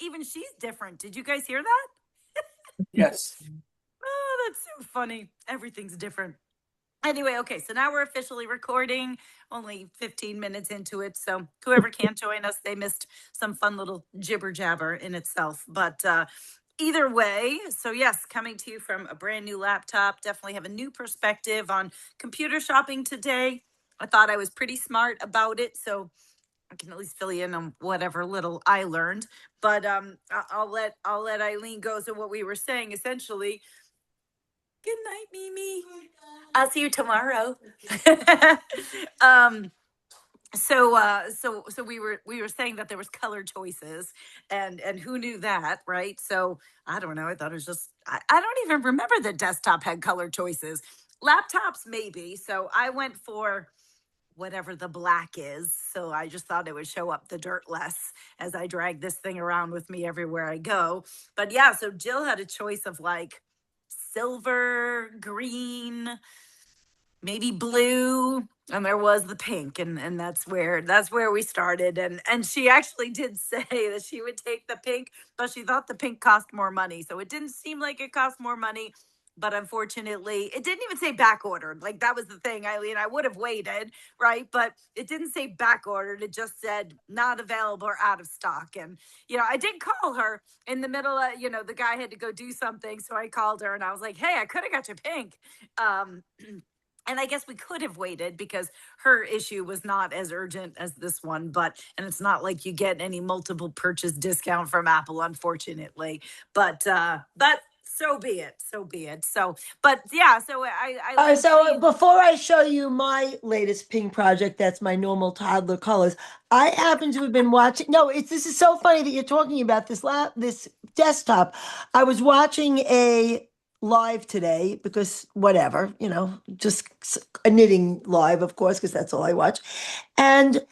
even she's different. Did you guys hear that? Yes. Oh, that's so funny. Everything's different. Anyway, okay, so now we're officially recording, only 15 minutes into it. So whoever can't join us, they missed some fun little jibber jabber in itself. But either way, so yes, coming to you from a brand new laptop, definitely have a new perspective on computer shopping today. I thought I was pretty smart about it. So I can at least fill you in on whatever little I learned. But I'll let Eileen go. So what we were saying essentially. Good night, Mimi. I'll see you tomorrow. um, so we were saying that there was color choices, and who knew that, right? So I don't know. I thought it was just I don't even remember that desktop had color choices. Laptops maybe. So I went for whatever the black is. So I just thought it would show up the dirt less as I drag this thing around with me everywhere I go. But yeah, so Jill had a choice of like silver, green, maybe blue, and there was the pink, and that's where we started. And she actually did say that she would take the pink, but she thought the pink cost more money. So it didn't seem like it cost more money. But unfortunately, it didn't even say back ordered. Like that was the thing, Eileen. I would have waited, right? But it didn't say back ordered. It just said not available or out of stock. And I did call her in the middle of, the guy had to go do something. So I called her and I was like, hey, I could have got you pink. Um, and I guess we could have waited because her issue was not as urgent as this one, and it's not like you get any multiple purchase discount from Apple, unfortunately. But so be it. So be it. So, but yeah, so I So see. before I show you my latest pink project, that's my normal toddler colors. I happen to have been watching. No, this is so funny that you're talking about this desktop. I was watching a live today because whatever, just a knitting live, of course, because that's all I watch. And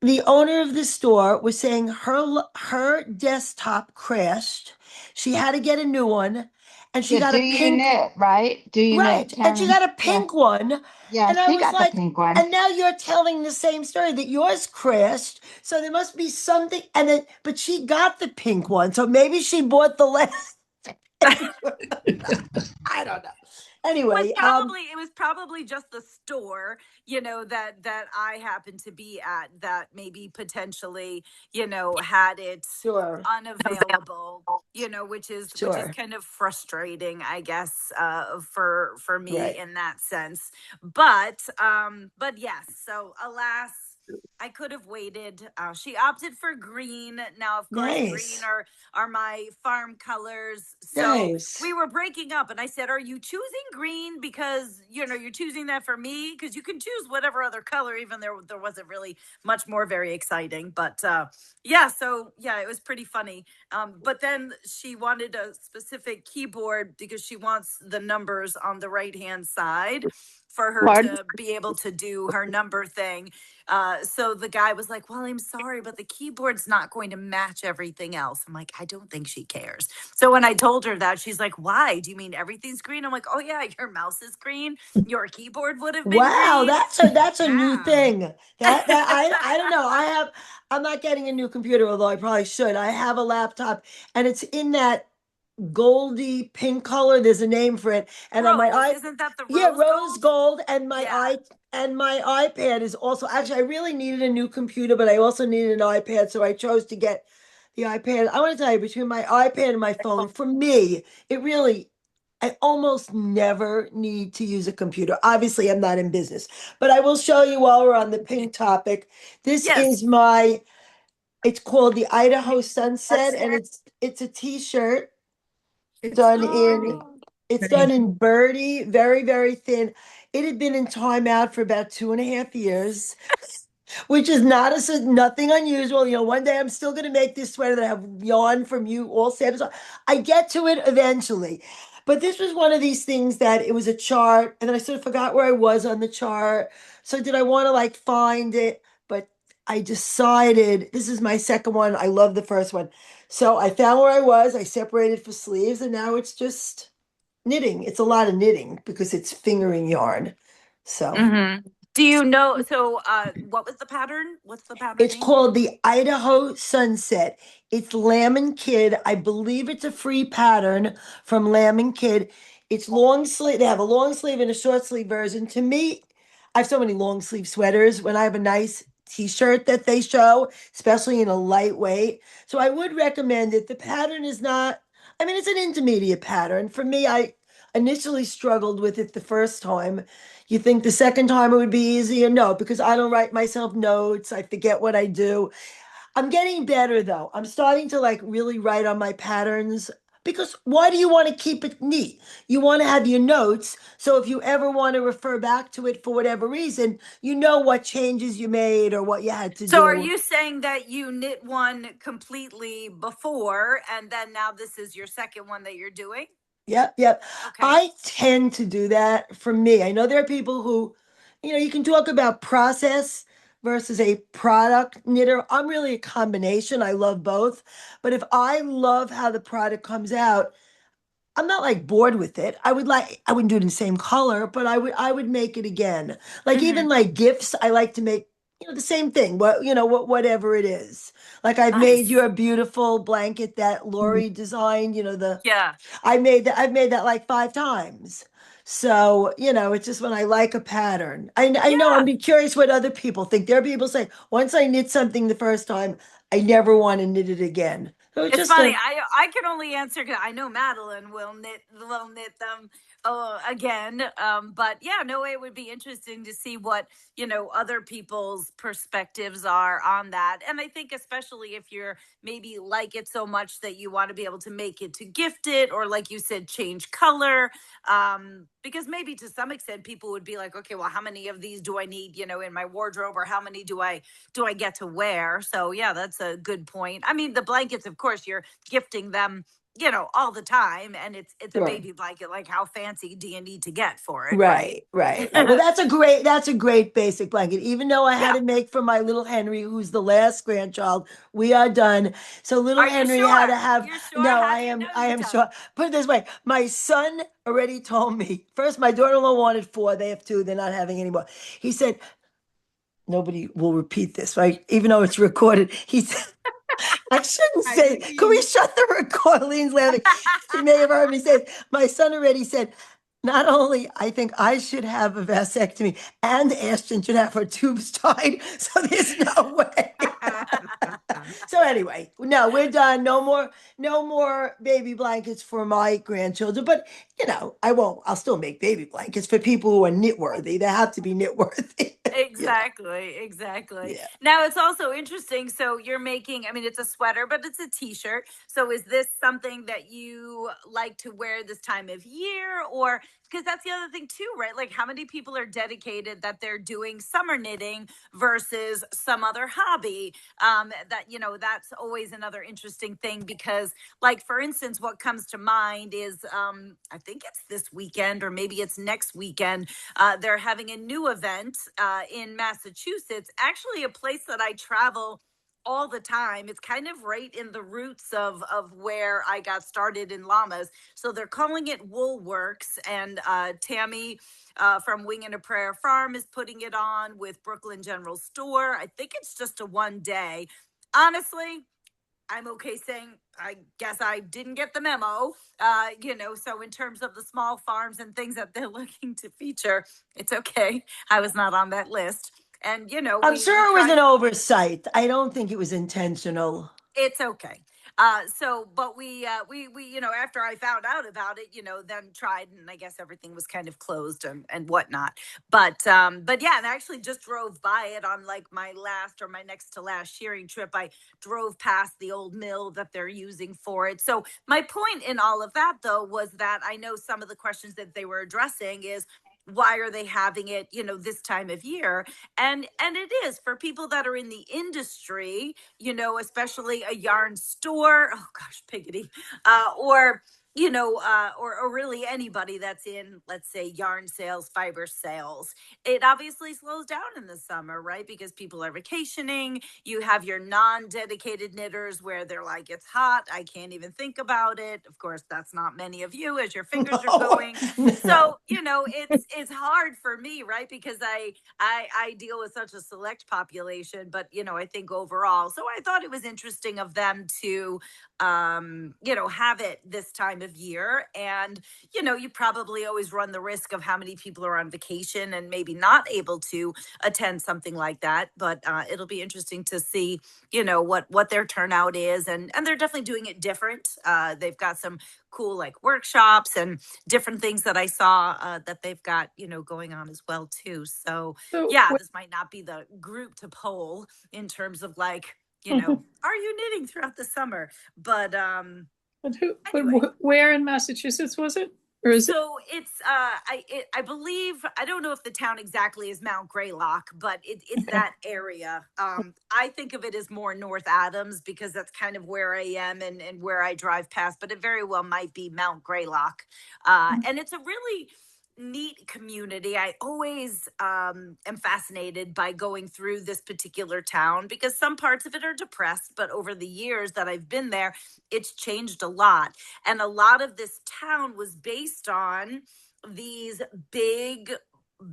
the owner of the store was saying her desktop crashed. She had to get a new one, and she Yeah, got do a you pink. knit, right? Do you knit, Right. And she Karen? got a Yeah. pink one. Yeah, And I she was got the like, pink one. and now you're telling the same story that yours crashed. So there must be something. And then, but she got the pink one. So maybe she bought the last. I don't know. Anyway, It was probably just the store, that I happened to be at that maybe potentially, had it sure, unavailable, which is sure. kind of frustrating, I guess, for me Right. in that sense. But yes, so alas, I could have waited. She opted for green. Now, of course, green Nice. are my farm colors. So we Nice. were breaking up, and I said, "Are you choosing green because you're choosing that for me? Because you can choose whatever other color, even there wasn't really much more very exciting." But yeah, so yeah, it was pretty funny. But then she wanted a specific keyboard because she wants the numbers on the right hand side for her Pardon? to be able to do her number thing. So the guy was like, well, I'm sorry, but the keyboard's not going to match everything else. I'm like, I don't think she cares. So when I told her that, she's like, why? Do you mean everything's green? I'm like, oh yeah, your mouse is green. Your keyboard would have been Wow, green. that's a new Yeah. thing. I don't know. I'm not getting a new computer, although I probably should. I have a laptop and it's in that goldy pink color. There's a name for it. And on my Rose, eye, isn't that the yeah, rose rose gold? gold, Yeah. and my iPad is also actually I really needed a new computer, but I also needed an iPad, so I chose to get the iPad. I want to tell you, between my iPad and my phone, for me, it really I almost never need to use a computer. Obviously, I'm not in business, but I will show you while we're on the pink topic. This Yes. is it's called the Idaho Sunset, and it's a t-shirt done in Oh. it's done in birdie, very, very thin. It had been in timeout for about 2.5 years, which is nothing unusual. One day I'm still gonna make this sweater that I have yarn from you all samples. I get to it eventually. But this was one of these things that it was a chart, and then I sort of forgot where I was on the chart. So did I want to like find it? But I decided this is my second one. I love the first one. So I found where I was, I separated for sleeves, and now it's just knitting. It's a lot of knitting because it's fingering yarn. So Mm-hmm. Do you know? So, what was the pattern? What's the pattern It's name? called the Idaho Sunset. It's Lamb and Kid. I believe it's a free pattern from Lamb and Kid. It's long sleeve. They have a long sleeve and a short sleeve version. To me, I have so many long sleeve sweaters when I have a nice t-shirt that they show, especially in a lightweight. So I would recommend it. The pattern is not, I mean, it's an intermediate pattern. For me, I initially struggled with it the first time. You think the second time it would be easier? No, because I don't write myself notes. I forget what I do. I'm getting better though. I'm starting to like really write on my patterns because why do you want to keep it neat? You want to have your notes. So if you ever want to refer back to it for whatever reason, you know what changes you made or what you had to So, are do. you saying that you knit one completely before, and then now this is your second one that you're doing? Yep, yep. Okay. I tend to do that for me. I know there are people who, you can talk about process versus a product knitter. I'm really a combination. I love both. But if I love how the product comes out, I'm not like bored with it. I wouldn't do it in the same color, but I would make it again. Like Hmm. even like gifts, I like to make, the same thing. Whatever it is. Like I've made Nice. your beautiful blanket that Lori designed, the Yeah. I've made that like 5 times. So, it's just when I like a pattern. I know I'm Yeah. be curious what other people think. There are people say, once I knit something the first time, I never want to knit it again. So it's It's just funny. a I can only answer because I know Madeline will knit them again. But yeah, no, it would be interesting to see what other people's perspectives are on that. And I think especially if you're maybe like it so much that you want to be able to make it to gift it, or like you said, change color. Because maybe to some extent people would be like, okay, well, how many of these do I need, in my wardrobe, or how many do I get to wear? So yeah, that's a good point. I mean, the blankets, of course, you're gifting them, all the time, and it's a sure. baby blanket. Like, how fancy do you need to get for it, right? Right, right, right. Well, that's a great basic blanket. Even though I had Yeah. to make for my little Henry, who's the last grandchild, we are done. So little Are you Henry had to sure? have, You're sure? no, How I do you am, know I you're am done? sure. Put it this way, my son already told me. First, my daughter-in-law wanted four. They have two. They're not having any more. He said, nobody will repeat this, right? Even though it's recorded. He said, I shouldn't say, can we Eileen. shut the record? Lean's laughing. She may have heard me say, my son already said, not only I think I should have a vasectomy and Ashton should have her tubes tied. So there's no way. So anyway, no, we're done. No more baby blankets for my grandchildren. But I won't. I'll still make baby blankets for people who are knit worthy. They have to be knit worthy. Exactly, exactly. Yeah. Now it's also interesting. So you're making, I mean, it's a sweater, but it's a t-shirt. So is this something that you like to wear this time of year? Or because that's the other thing too, right? Like, how many people are dedicated that they're doing summer knitting versus some other hobby? That's always another interesting thing because, like, for instance, what comes to mind is I think it's this weekend or maybe it's next weekend. They're having a new event in Massachusetts, actually, a place that I travel all the time. It's kind of right in the roots of where I got started in llamas. So they're calling it Woolworks, and Tammy from Wing and a Prayer Farm is putting it on with Brooklyn General Store. I think it's just a one day. Honestly, I'm okay saying I guess I didn't get the memo. So in terms of the small farms and things that they're looking to feature, it's okay. I was not on that list. And I'm we sure it was tried. an oversight. I don't think it was intentional. It's okay. But we after I found out about it, then tried, and I guess everything was kind of closed and whatnot. But yeah, and I actually just drove by it on like my last or my next to last shearing trip. I drove past the old mill that they're using for it. So my point in all of that, though, was that I know some of the questions that they were addressing is, why are they having it, this time of year? And it is for people that are in the industry, especially a yarn store. Oh gosh, piggity. Or or really anybody that's in, let's say, yarn sales, fiber sales, it obviously slows down in the summer, right? Because people are vacationing. You have your non dedicated knitters where they're like, it's hot. I can't even think about it. Of course, that's not many of you as your fingers are No, going. no. So, it's hard for me, right? Because I deal with such a select population, but, I think overall. So I thought it was interesting of them to have it this time of year. And, you probably always run the risk of how many people are on vacation and maybe not able to attend something like that. But it'll be interesting to see, what their turnout is. And they're definitely doing it different. They've got some cool like workshops and different things that I saw that they've got, going on as well too. So So, yeah, this might not be the group to poll in terms of like, are you knitting throughout the summer? But anyway, where in Massachusetts was it? Or is it? so it's I believe, I don't know if the town exactly is Mount Greylock, but it's Okay. that area. I think of it as more North Adams because that's kind of where I am and where I drive past, but it very well might be Mount Greylock. And it's a really neat community. I always am fascinated by going through this particular town because some parts of it are depressed, but over the years that I've been there, it's changed a lot. And a lot of this town was based on these big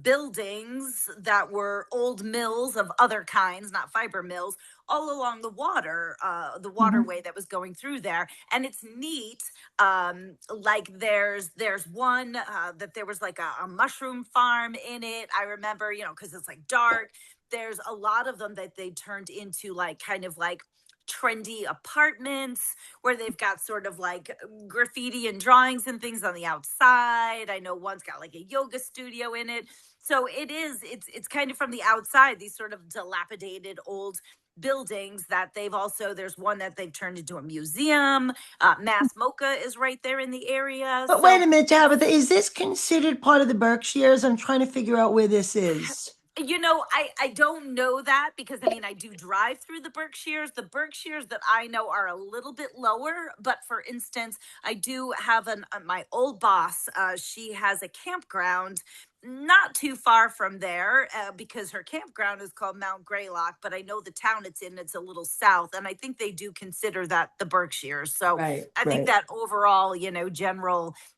buildings that were old mills of other kinds, not fiber mills, all along the Mhm. waterway that was going through there. And it's neat. Like there's one that there was like a mushroom farm in it. I remember, because it's like dark. There's a lot of them that they turned into like kind of like trendy apartments where they've got sort of like graffiti and drawings and things on the outside. I know one's got like a yoga studio in it. So it's kind of from the outside, these sort of dilapidated old buildings that there's one that they've turned into a museum. Mass Mocha is right there in the area. But wait So a minute, Tabitha, is this considered part of the Berkshires? I'm trying to figure out where this is. I don't know that because I mean I do drive through the Berkshires. The Berkshires that I know are a little bit lower, but for instance, I do have my old boss. She has a campground not too far from there because her campground is called Mount Greylock, but I know the town it's in, it's a little south, and I think they do consider that the Berkshires. So Right, I think right. that overall,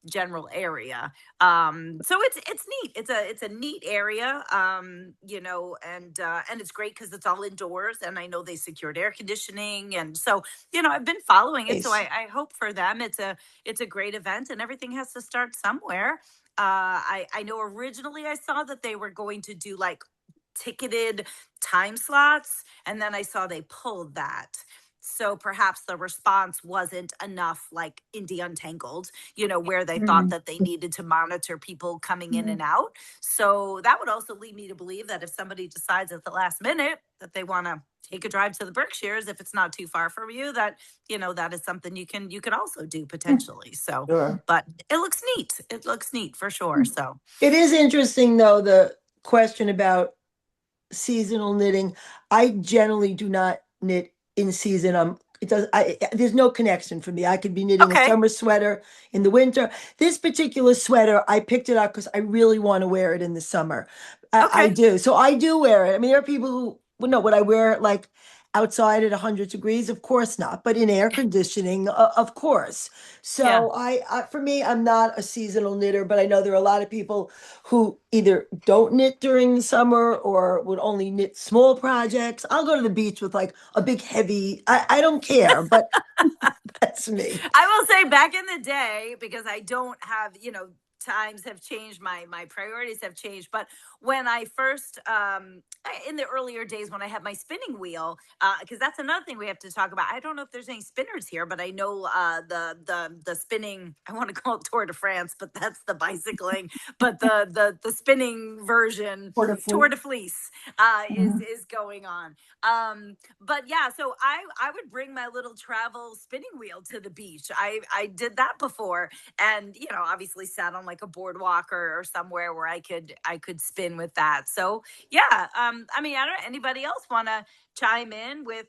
general area. So it's neat. It's a neat area. And it's great because it's all indoors, and I know they secured air conditioning, and so I've been following it. So Nice. I hope for them it's a great event, and everything has to start somewhere. I know originally I saw that they were going to do like ticketed time slots, and then I saw they pulled that. So perhaps the response wasn't enough like Indie Untangled, where they thought Mhm. that they needed to monitor people coming in Mhm. and out. So that would also lead me to believe that if somebody decides at the last minute that they want to take a drive to the Berkshires, if it's not too far from you, that is something you can also do potentially. So, Sure. but it looks neat. It looks neat for sure. So, It is interesting, though, the question about seasonal knitting. I generally do not knit in season. It does. There's no connection for me. I could be knitting a okay. summer sweater in the winter. This particular sweater, I picked it up because I really want to wear it in the summer. I Okay. do. So I do wear it. I mean, there are people who, well, no, would I wear it like outside at 100 degrees? Of course not. But in air conditioning, of course. Yeah. So for me, I'm not a seasonal knitter, but I know there are a lot of people who either don't knit during the summer or would only knit small projects. I'll go to the beach with like a big heavy, I don't care, but that's me. I will say back in the day, because I don't have, times have changed, my priorities have changed. But when I first in the earlier days when I had my spinning wheel, because that's another thing we have to talk about. I don't know if there's any spinners here, but I know the spinning, I want to call it Tour de France, but that's the bicycling, but the spinning version, Tour Portafleet. de Fleece, is Mhm. is going on. But yeah, so I would bring my little travel spinning wheel to the beach. I did that before, and obviously sat on like a boardwalk or somewhere where I could spin with that. So yeah, I mean, I don't know, anybody else want to chime in with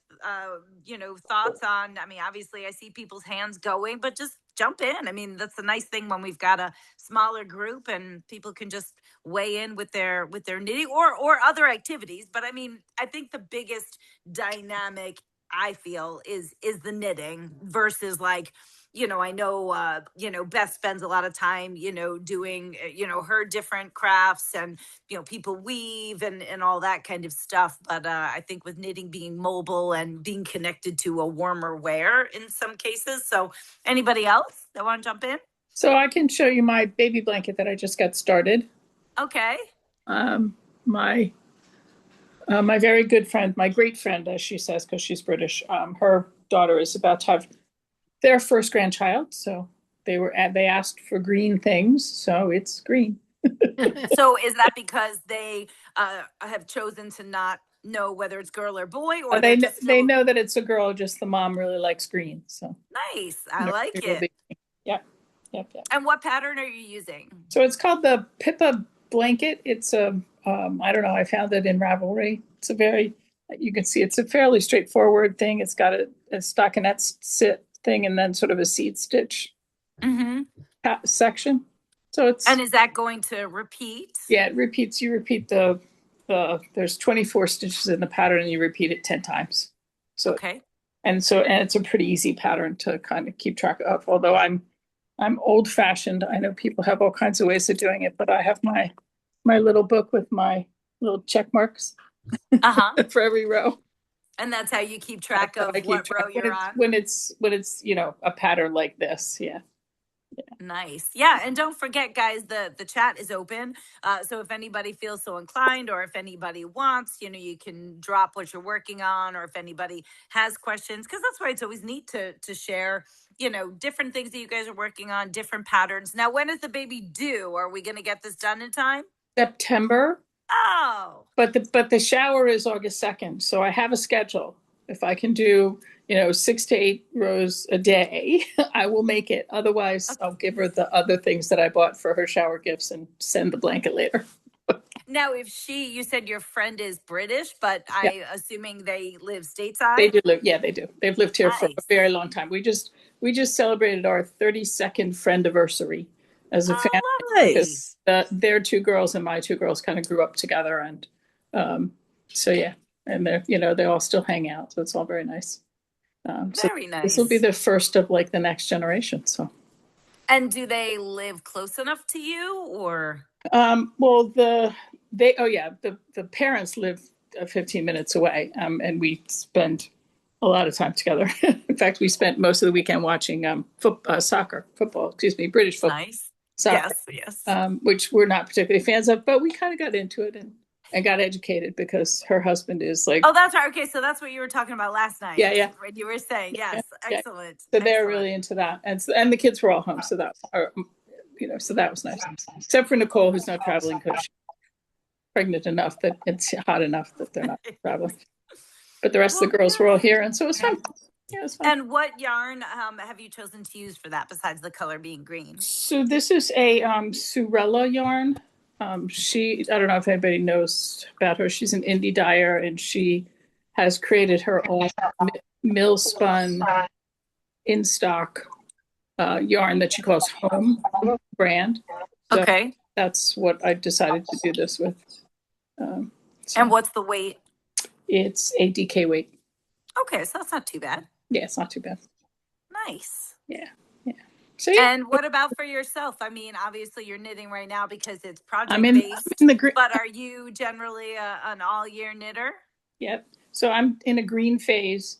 thoughts on, I mean, obviously I see people's hands going, but just jump in. I mean, that's the nice thing when we've got a smaller group and people can just weigh in with their knitting or other activities. But I mean, I think the biggest dynamic I feel is the knitting versus like, I know, Beth spends a lot of time, doing, her different crafts and, people weave and all that kind of stuff. But I think with knitting being mobile and being connected to a warmer wear in some cases. So anybody else that want to jump in? So I can show you my baby blanket that I just got started. Okay. My my very good friend, my great friend, as she says, because she's British, her daughter is about to have their first grandchild. So they asked for green things, so it's green. So is that because they have chosen to not know whether it's girl or boy, or They just they know that it's a girl, just the mom really likes green. So nice. I like it. Yep. Yep. And what pattern are you using? So it's called the Pippa blanket. It's a I don't know. I found it in Ravelry. It's a very, you can see it's a fairly straightforward thing. It's got a stockinette sit thing and then sort of a seed stitch section. So and is that going to repeat? Yeah, it repeats. You repeat there's 24 stitches in the pattern and you repeat it 10 times. So okay. And it's a pretty easy pattern to kind of keep track of. Although I'm old fashioned. I know people have all kinds of ways of doing it, but I have my little book with my little check marks for every row. And that's how you keep track of what row you're on? When it's a pattern like this. Yeah. Nice. Yeah. And don't forget, guys, the chat is open. So if anybody feels so inclined, or if anybody wants, you can drop what you're working on, or if anybody has questions, because that's why it's always neat to share, different things that you guys are working on, different patterns. Now, when is the baby due? Are we going to get this done in time? September. Oh. But the shower is August 2nd. So I have a schedule. If I can do, 6 to 8 rows a day, I will make it. Otherwise, okay. I'll give her the other things that I bought for her shower gifts and send the blanket later. Now, you said your friend is British, but I assuming they live stateside? They do live. Yeah, they do. They've lived here for a very long time. We just celebrated our 32nd friendiversary as a family. Nice. Their 2 girls and my 2 girls kind of grew up together, and so yeah, and they all still hang out, so it's all very nice. Very nice. This will be the first of like the next generation. So. And do they live close enough to you, or? Well, the parents live 15 minutes away, and we spend a lot of time together. In fact, we spent most of the weekend watching British football. Nice. Soccer, yes. Which we're not particularly fans of, but we kind of got into it and got educated because her husband is like. Oh, that's right. Okay, so that's what you were talking about last night. Yeah. When you were saying, yes, yeah. Excellent. So they're really into that, and the kids were all home, so that was nice. Except for Nicole, who's not traveling because she's pregnant enough that it's hot enough that they're not traveling. But the rest of the girls were all here, and so it was fun. Yeah, it was fun. And what yarn have you chosen to use for that besides the color being green? So this is a Surella yarn. I don't know if anybody knows about her. She's an indie dyer, and she has created her own mill spun in stock yarn that she calls Home brand. So okay. That's what I decided to do this with. And what's the weight? It's a DK weight. Okay, so that's not too bad. Yeah, it's not too bad. Nice. Yeah. So yeah. And what about for yourself? I mean, obviously you're knitting right now because it's project based. But are you generally an all year knitter? Yep. So I'm in a green phase,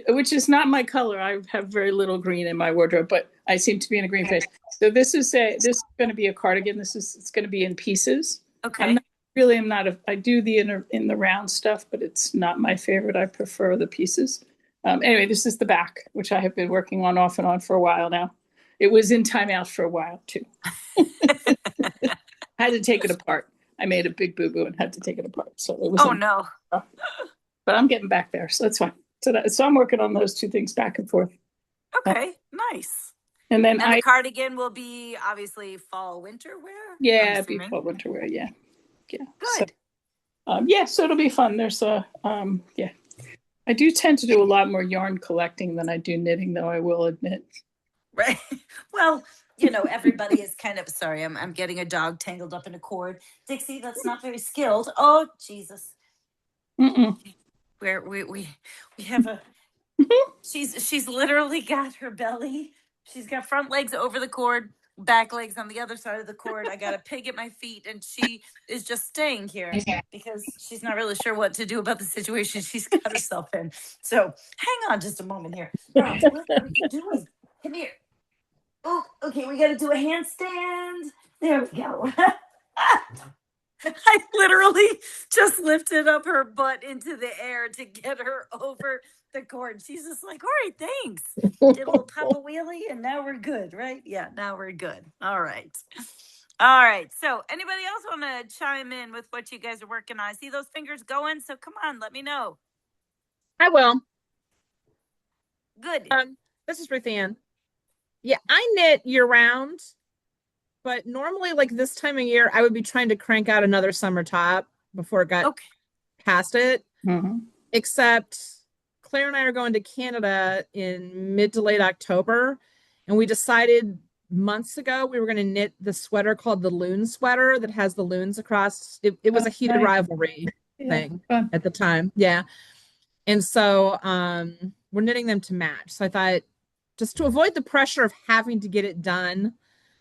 which is not my color. I have very little green in my wardrobe, but I seem to be in a green phase. So this is going to be a cardigan. It's going to be in pieces. Okay. I do the in the round stuff, but it's not my favorite. I prefer the pieces. Anyway, this is the back, which I have been working on off and on for a while now. It was in timeout for a while too. I had to take it apart. I made a big boo-boo and had to take it apart. So it was. Oh no! But I'm getting back there, so that's fine. So I'm working on those 2 things back and forth. Okay, nice. And then the cardigan will be obviously fall winter wear. Yeah, it'll be fall winter wear. Yeah. Good. So, so it'll be fun. There's I do tend to do a lot more yarn collecting than I do knitting, though, I will admit. Right. Well, everybody is kind of sorry. I'm getting a dog tangled up in a cord. Dixie, that's not very skilled. Oh, Jesus. Mm-mm. Where we have a she's literally got her belly. She's got front legs over the cord, back legs on the other side of the cord. I got a pig at my feet, and she is just staying here because she's not really sure what to do about the situation she's got herself in. So hang on just a moment here. Girls, what are you doing? Come here. Oh, okay, we gotta do a handstand. There we go. I literally just lifted up her butt into the air to get her over the cord. She's just like, all right, thanks. Did a little Papa Wheelie, and now we're good, right? Yeah, now we're good. All right. All right. So, anybody else want to chime in with what you guys are working on? I see those fingers going. So, come on, let me know. I will. Good. This is Ruth Ann. Yeah, I knit year round, but normally, like this time of year, I would be trying to crank out another summer top before it got past it. Mm-hmm. Except Claire and I are going to Canada in mid to late October, and we decided months ago we were going to knit the sweater called the loon sweater that has the loons across. It was a heated rivalry thing at the time. Yeah. And so we're knitting them to match. So I thought, just to avoid the pressure of having to get it done,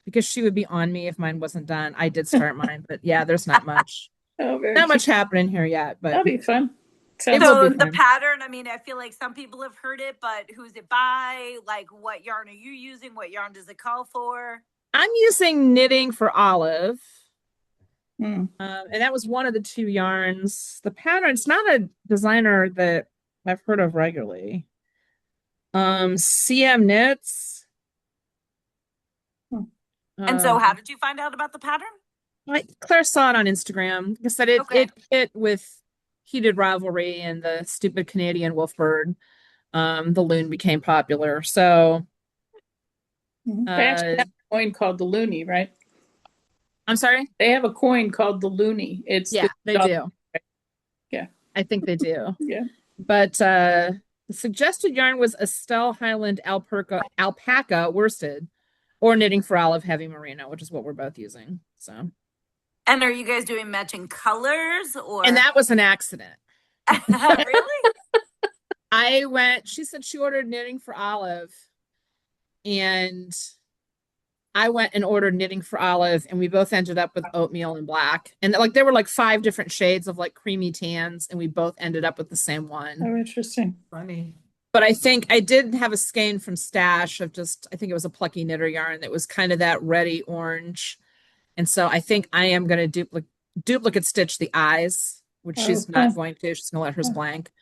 because she would be on me if mine wasn't done. I did start mine, but yeah, there's not much. Not much happening here yet, but that'll be fun. So the pattern, I mean, I feel like some people have heard it, but who's it by? Like, what yarn are you using? What yarn does it call for? I'm using Knitting for Olive. And that was one of the two yarns. The pattern, it's not a designer that I've heard of regularly. CM Knits. And so how did you find out about the pattern? Claire saw it on Instagram. Like I said, it hit with heated rivalry and the stupid Canadian wolfbird. The loon became popular. So they actually have a coin called the loony, right? I'm sorry? They have a coin called the loony. They do. Yeah. I think they do. Yeah. But the suggested yarn was Estelle Highland alpaca worsted, or Knitting for Olive heavy merino, which is what we're both using. So. And are you guys doing matching colors or? And that was an accident. Really? She said she ordered Knitting for Olive, and I went and ordered Knitting for Olive, and we both ended up with oatmeal and black. And like there were like 5 different shades of like creamy tans, and we both ended up with the same one. Oh, interesting. Funny. But I think I did have a skein from Stash of I think it was a Plucky Knitter yarn that was kind of that reddy orange. And so I think I am going to duplicate stitch the eyes, which she's not going to. She's going to let hers blank.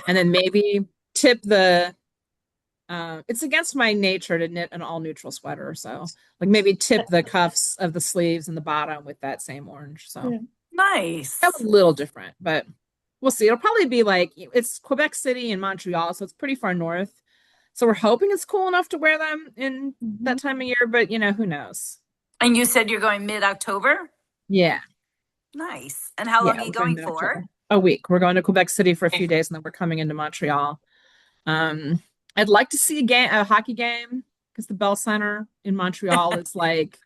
And then maybe tip it's against my nature to knit an all neutral sweater. So like maybe tip the cuffs of the sleeves and the bottom with that same orange. So nice. That was a little different, but we'll see. It'll probably be like, it's Quebec City and Montreal, so it's pretty far north. So we're hoping it's cool enough to wear them in that time of year, but who knows? And you said you're going mid-October? Yeah. Nice. And how long are you going for? A week. We're going to Quebec City for a few days, and then we're coming into Montreal. I'd like to see a hockey game, because the Bell Center in Montreal is like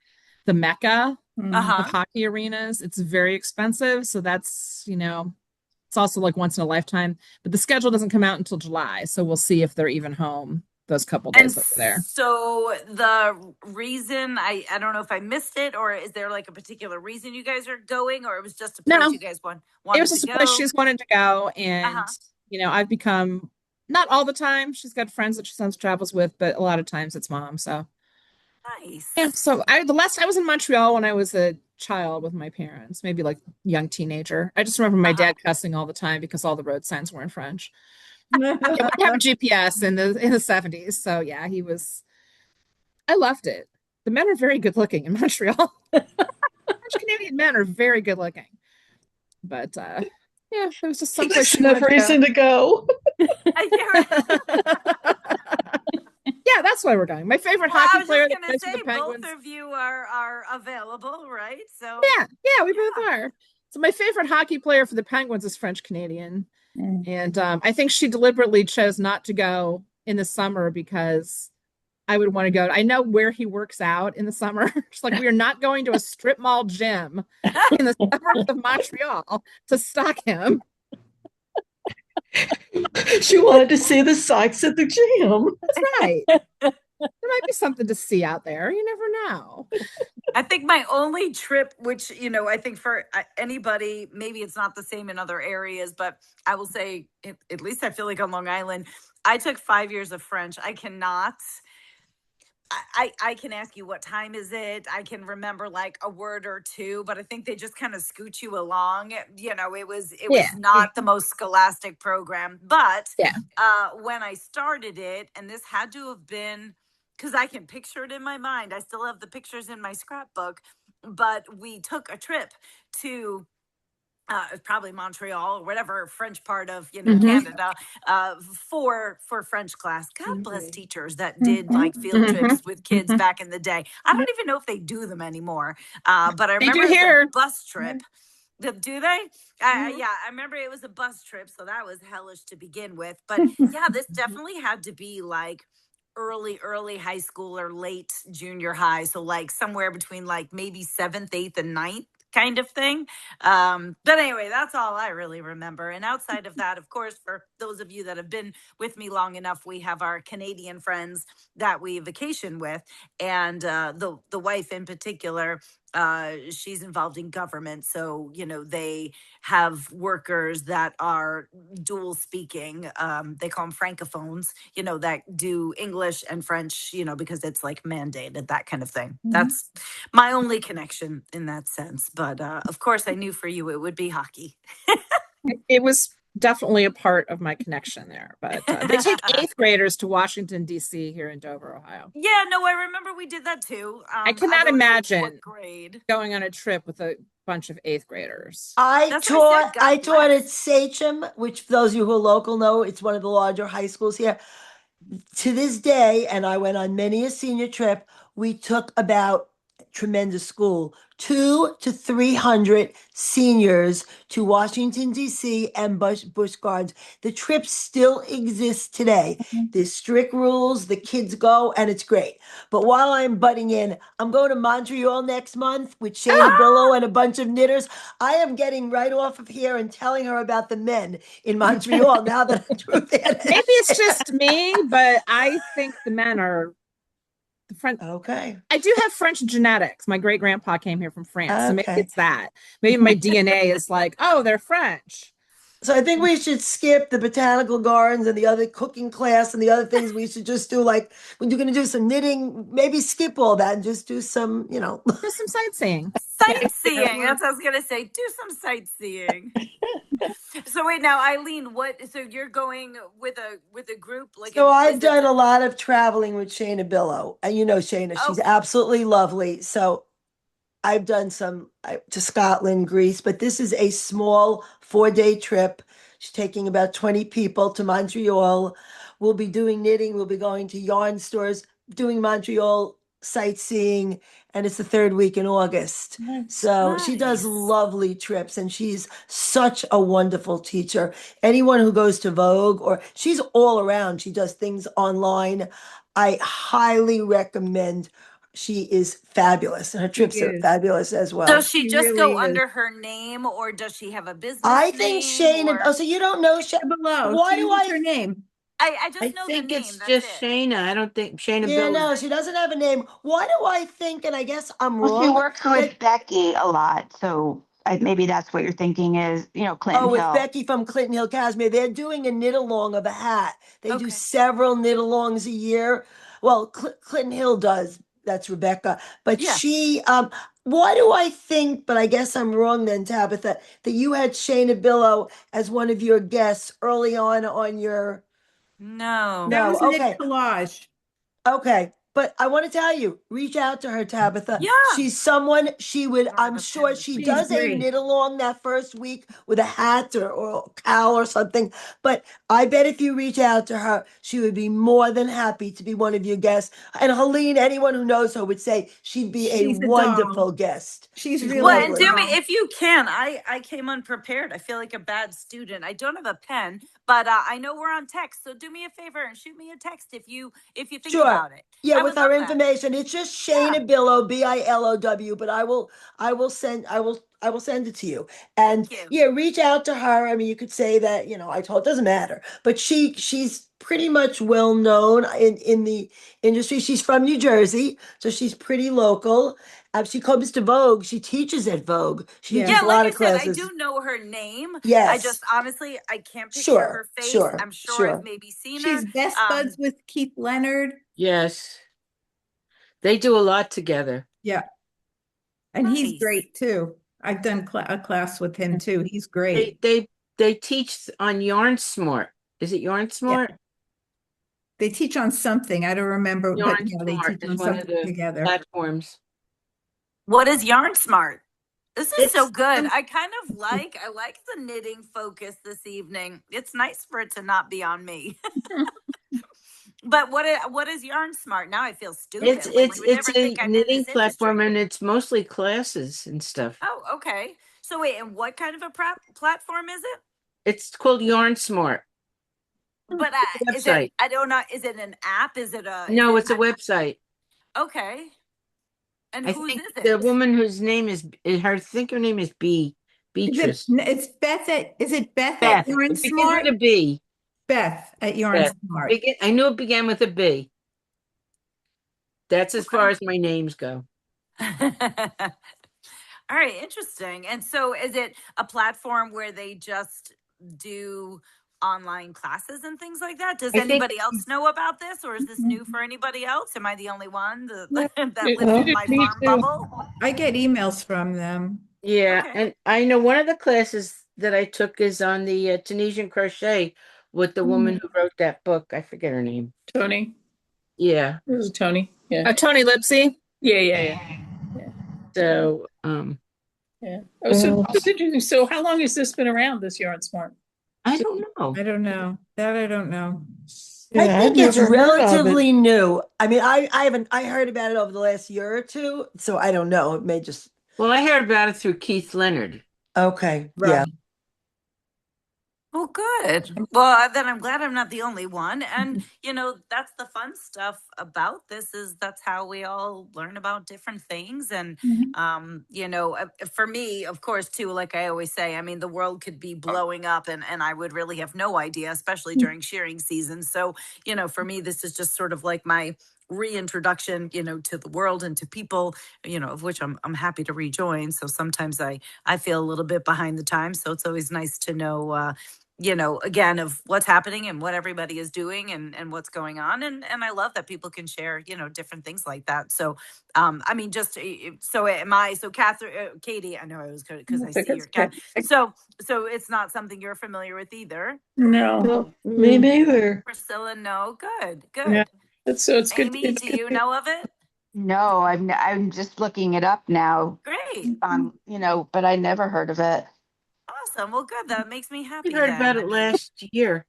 the mecca of hockey arenas. It's very expensive, so that's it's also like once in a lifetime. But the schedule doesn't come out until July, so we'll see if they're even home those couple days over there. So the reason, I don't know if I missed it, or is there like a particular reason you guys are going, or it was just a place you guys wanted it was just a place she's wanted to go, and I've become, not all the time, she's got friends that she sometimes travels with, but a lot of times it's mom. So nice. Yeah. So the last I was in Montreal when I was a child with my parents, maybe like young teenager. I just remember my dad cussing all the time because all the road signs were in French. We didn't have a GPS in the 70s. So yeah, I loved it. The men are very good looking in Montreal. French Canadian men are very good looking. But yeah, there was just some place enough reason to go. Yeah, that's why we're going. My favorite hockey player that plays for the Penguins. Both of you are available, right? So yeah, we both are. So my favorite hockey player for the Penguins is French Canadian. Mm. And I think she deliberately chose not to go in the summer because I would want to go. I know where he works out in the summer. She's like, we are not going to a strip mall gym in the suburbs of Montreal to stalk him. She wanted to see the sights at the gym. That's right. There might be something to see out there. You never know. I think my only trip, which, I think for anybody, maybe it's not the same in other areas, but I will say, at least I feel like on Long Island, I took 5 years of French. I cannot. I can ask you what time is it. I can remember like a word or two, but I think they just kind of scoot you along. It Yeah. was not the most scholastic program, but Yeah. when I started it, and this had to have been because I can picture it in my mind. I still have the pictures in my scrapbook, but we took a trip to probably Montreal or whatever French part of Canada for French class. God bless teachers that did like field trips with kids back in the day. I don't even know if they do them anymore, but I They do remember it was a here. bus trip. Do they? Yeah, I remember it was a bus trip, so that was hellish to begin with. But yeah, this definitely had to be like early high school or late junior high, so like somewhere between like maybe seventh, eighth, and ninth kind of thing. But anyway, that's all I really remember. And outside of that, of course, for those of you that have been with me long enough, we have our Canadian friends that we vacation with, and the wife in particular, she's involved in government, so they have workers that are dual speaking. They call them francophones, that do English and French, because it's like mandated, that kind of thing. That's my only connection in that sense. But of course, I knew for you it would be hockey. It was definitely a part of my connection there. But they take eighth graders to Washington, D.C. here in Dover, Ohio. Yeah, no, I remember we did that too. I cannot don't know imagine what grade. going on a trip with a bunch of eighth graders. That's what I said. I God taught at bless. Sachem, which for those of you who are local know, it's one of the larger high schools here. To this day, and I went on many a senior trip, we took about tremendous school, 200 to 300 seniors to Washington, D.C. and Busch Gardens. The trip still exists today. There's strict rules, the kids go, and it's great. But while I'm butting in, I'm going to Montreal next month with Shayna Billow and a bunch of knitters. I am getting right off of here and telling her about the men in Montreal now that I drew that. Maybe it's just me, but I think the men are the French. Okay. I do have French genetics. My great grandpa came here from France, so maybe Okay. it's that. Maybe my DNA is like, oh, they're French. So I think we should skip the botanical gardens and the other cooking class and the other things. We should just do like when you're going to do some knitting, maybe skip all that and just do some, Just some sightseeing. Sightseeing. That's what I was gonna say. Do some sightseeing. So wait, now Eileen, so you're going with a group like So I've is it done a lot of traveling with Shayna Billow, and Shayna, she's Okay. absolutely lovely. So I've done some to Scotland, Greece, but this is a small 4-day trip. She's taking about 20 people to Montreal. We'll be doing knitting. We'll be going to yarn stores, doing Montreal sightseeing, and it's the third week in August. So she does Nice. lovely trips, and she's such a wonderful teacher. Anyone who goes to Vogue, or she's all around, she does things online. I highly recommend. She is fabulous, and her trips are is. fabulous as well. Does she She just go really is. under her name, or does she have a business I think name? Shayna. Oh, so you don't know Shayna? Below. Why She do uses I? her name. I I just know the think name. it's That's just it. Shayna. I don't think Shayna Yeah, Bill. no, she doesn't have a name. Why do I think? And I guess I'm Well, she wrong. works with Becky a lot, so maybe that's what you're thinking is, Oh, Clinton with Hill. Becky from Clinton Hill Cashmere, they're doing a knit along of a hat. They do Okay. several knit alongs a year. Well, Clinton Hill does. That's Rebecca. But Yeah. she, why do I think, but I guess I'm wrong then, Tabitha, that you had Shayna Billow as one of your guests early on your, No. That no, was Knit okay. Collage. Okay. But I want to tell you, reach out to her, Tabitha. Yeah. She's someone she would, I I'm have a sure pen. she She's does a great. knit along that first week with a hat or a cowl or something. But I bet if you reach out to her, she would be more than happy to be one of your guests. And Helene, anyone who knows her would say she'd be a She's a wonderful doll. guest. She's She's really Well, a and lovely. do me doll. if you can. I came unprepared. I feel like a bad student. I don't have a pen, but I know we're on text. So do me a favor and shoot me a text if you think Sure. about it. Yeah, I with would her love that. information. It's just Yeah. Shayna Billow, Bilow, but I will send it to you. And Thank you. yeah, reach out to her. I mean, you could say that, I told, doesn't matter. But she's pretty much well known in the industry. She's from New Jersey, so she's pretty local. She comes to Vogue. She teaches at Vogue. She Yeah. teaches Yeah, a like lot I of said, I classes. do know her name. I just Yes. honestly I can't picture Sure. her face. Sure. I'm sure I've Sure. maybe seen her. She's best buds with Keith Leonard. Yes. They do a lot together. Yeah. And he's Nice. great too. I've done a class with him too. He's great. They teach on Yarn Smart. Is it Yarn Smart? They teach on something. I don't remember, but Yarn yeah, they Smart teach is on one of something the together. platforms. What is Yarn Smart? This is so It's good. I like the knitting focus this evening. It's nice for it to not be on me. But what is Yarn Smart? Now I feel stupid. It's Like you would it's never a think I'm in knitting this platform, industry. and it's mostly classes and stuff. Oh, okay. So wait, and what kind of a platform is it? It's called Yarn Smart. But is it? Website. I don't know. Is it an app? Is it a? No, it's a website. Okay. And I whose think is the it? woman whose name is her. I think her name is Beatrice. It's Beth is it Beth Beth. at Yarn It begins Smart? with a B. Beth at Yarn Beth. Smart. I knew it began with a B. That's as far as my names go. All right, interesting. And so is it a platform where they just do online classes and things like that? Does I think anybody else know about this, or is this new for anybody else? Am I the only one that It- lives in it- my me farm too. bubble? I get emails from them. Yeah, Okay. and I know one of the classes that I took is on the Tunisian crochet with the woman who wrote that book. I forget her name. Tony. Yeah. This is Tony. Yeah. Tony Lipsy. Yeah. So, Yeah. Oh, so that's interesting. So how long has this been around, this Yarn Smart? I don't know. I don't know. That I don't know. I Yeah, think I've it's never heard of it. relatively new. I mean, I heard about it over the last year or two, so I don't know. It may just Well, I heard about it through Keith Leonard. okay. Right. Yeah. Well, good. Well, then I'm glad I'm not the only one. And, that's the fun stuff about this is that's how we all learn about different things. And, for me, of course, too, like I always say, I mean, the world could be blowing up and I would really have no idea, especially during shearing season. So, for me, this is just sort of like my reintroduction, to the world and to people, of which I'm happy to rejoin. So sometimes I feel a little bit behind the times. So it's always nice to know, again, of what's happening and what everybody is doing and what's going on. And I love that people can share, different things like that. So, I mean, so Catherine, Katie, I know I was good because I see your cat. So it's not something you're familiar with either. No. No, me neither. Priscilla, no. Good. Yeah. So it's good. Amy, It's do good. you know of it? No, I'm just looking it up now. Great. But I never heard of it. Awesome. Well, good. That makes me happy. We heard about then. it last year,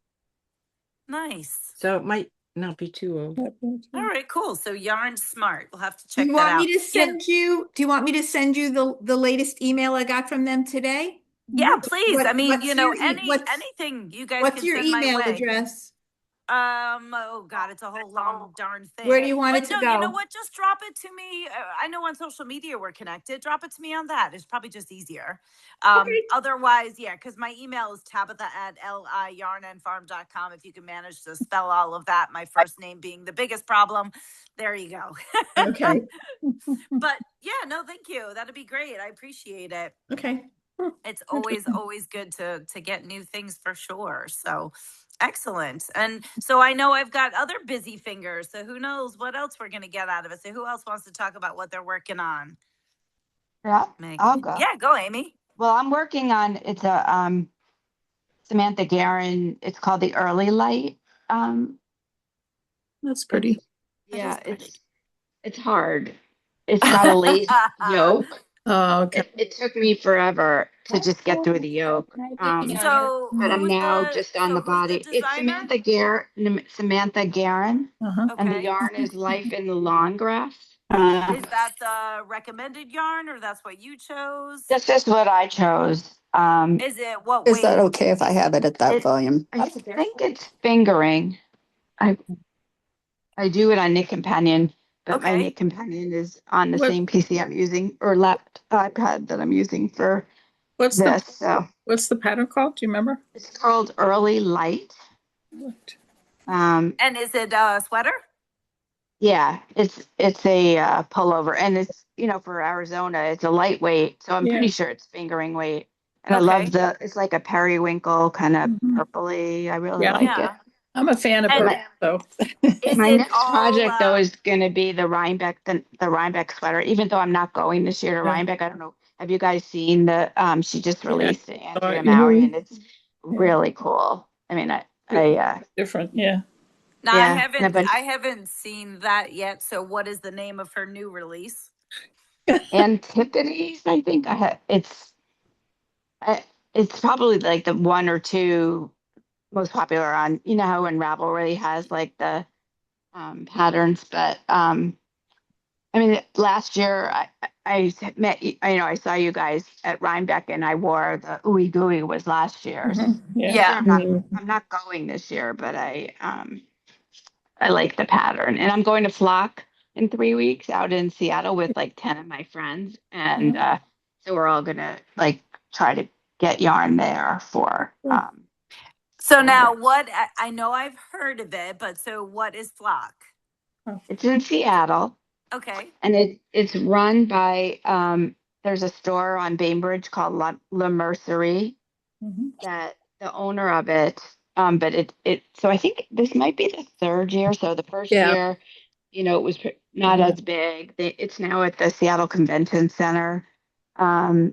Nice. so it might not be too old. All right, cool. So Yarn Smart. We'll have to Do check you that want out. me to send you? Do you want me to send you the latest email I got from them today? Yeah, please. I mean, What's your anything you guys What's can your send my email way. address? Oh God, it's a whole long darn thing. Where do you want But it to no, go? you know what? Just drop it to me. I know on social media we're connected. Drop it to me on that. It's probably just easier. Okay. Otherwise, yeah, because my email is tabitha@liyarnandfarm.com. If you can manage to spell all of that, my first name being the biggest problem. There you go. Okay. But yeah, no, thank you. That'd be great. I appreciate it. Okay. It's always good to get new things for sure. So excellent. And so I know I've got other busy fingers. So who knows what else we're going to get out of it. So who else wants to talk about what they're working on? Yeah, Meg. I'll go. Yeah, go, Amy. Well, I'm working on it's a Samantha Guerin. It's called the Early Light. That's pretty. That Yeah, is pretty. It's hard. It's got a lace yolk. Oh, okay. It took me forever to just get through the yolk. So But I'm who's now the just on the body. It's designer? Samantha Guerin, Uh-huh. and the Okay. yarn is Life in the Lawn Grass. Is that the recommended yarn or that's what you chose? That's just what I chose. Is it what Is that weight? okay if I have it at that volume? I think it's fingering. I do it on Knit Companion, but my Okay. Knit Companion is on the What- same PC I'm using or iPad that I'm using for What's this. what's the pattern called? Do you remember? It's called Early Light. And is it a sweater? Yeah, it's a pullover, and it's for Arizona, it's a lightweight, so I'm Yeah. pretty sure it's fingering weight. And I Okay. love it's like a periwinkle kind of Mhm. purpley. I really Yeah. like it. Yeah. I'm a fan of And purple, so is My it next all project though is going to be the Rhinebeck sweater. Even though I'm not going this year to Yeah. Rhinebeck, I don't know. Have you guys seen the? She just Yeah. released the Andrea it. Mowry, and it's really cool. I mean, I different. Yeah. now yeah, and I haven't seen that yet. So what is the name of her new release? Antipodes. I think it's probably like the one or two most popular on. You know how when Ravelry has like the patterns, but I mean, last year I met I saw you guys at Rhinebeck, and I wore the Ooey Gooey was last year. Yeah. Yeah. I'm not going this year, but I like the pattern, and I'm going to Flock in 3 weeks out in Seattle with like 10 of my friends, and so we're all gonna like try to get yarn there for. So now what I know I've heard of it, but so what is Flock? It's in Seattle. Okay. And it's run by there's a store on Bainbridge called La Mercerie that the owner of it but it so I think this might be the third year. So the first year, it was not as big. It's now at the Seattle Convention Center. I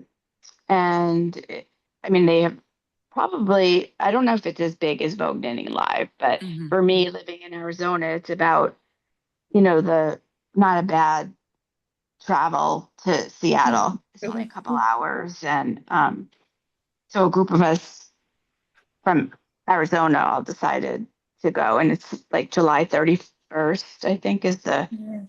mean, they have probably, I don't know if it's as big as Vogue Knitting Live, but for me living in Arizona, it's about, the not a bad travel to Seattle. It's only a couple hours. And so a group of us from Arizona all decided to go. And it's like July 31st, I think, is the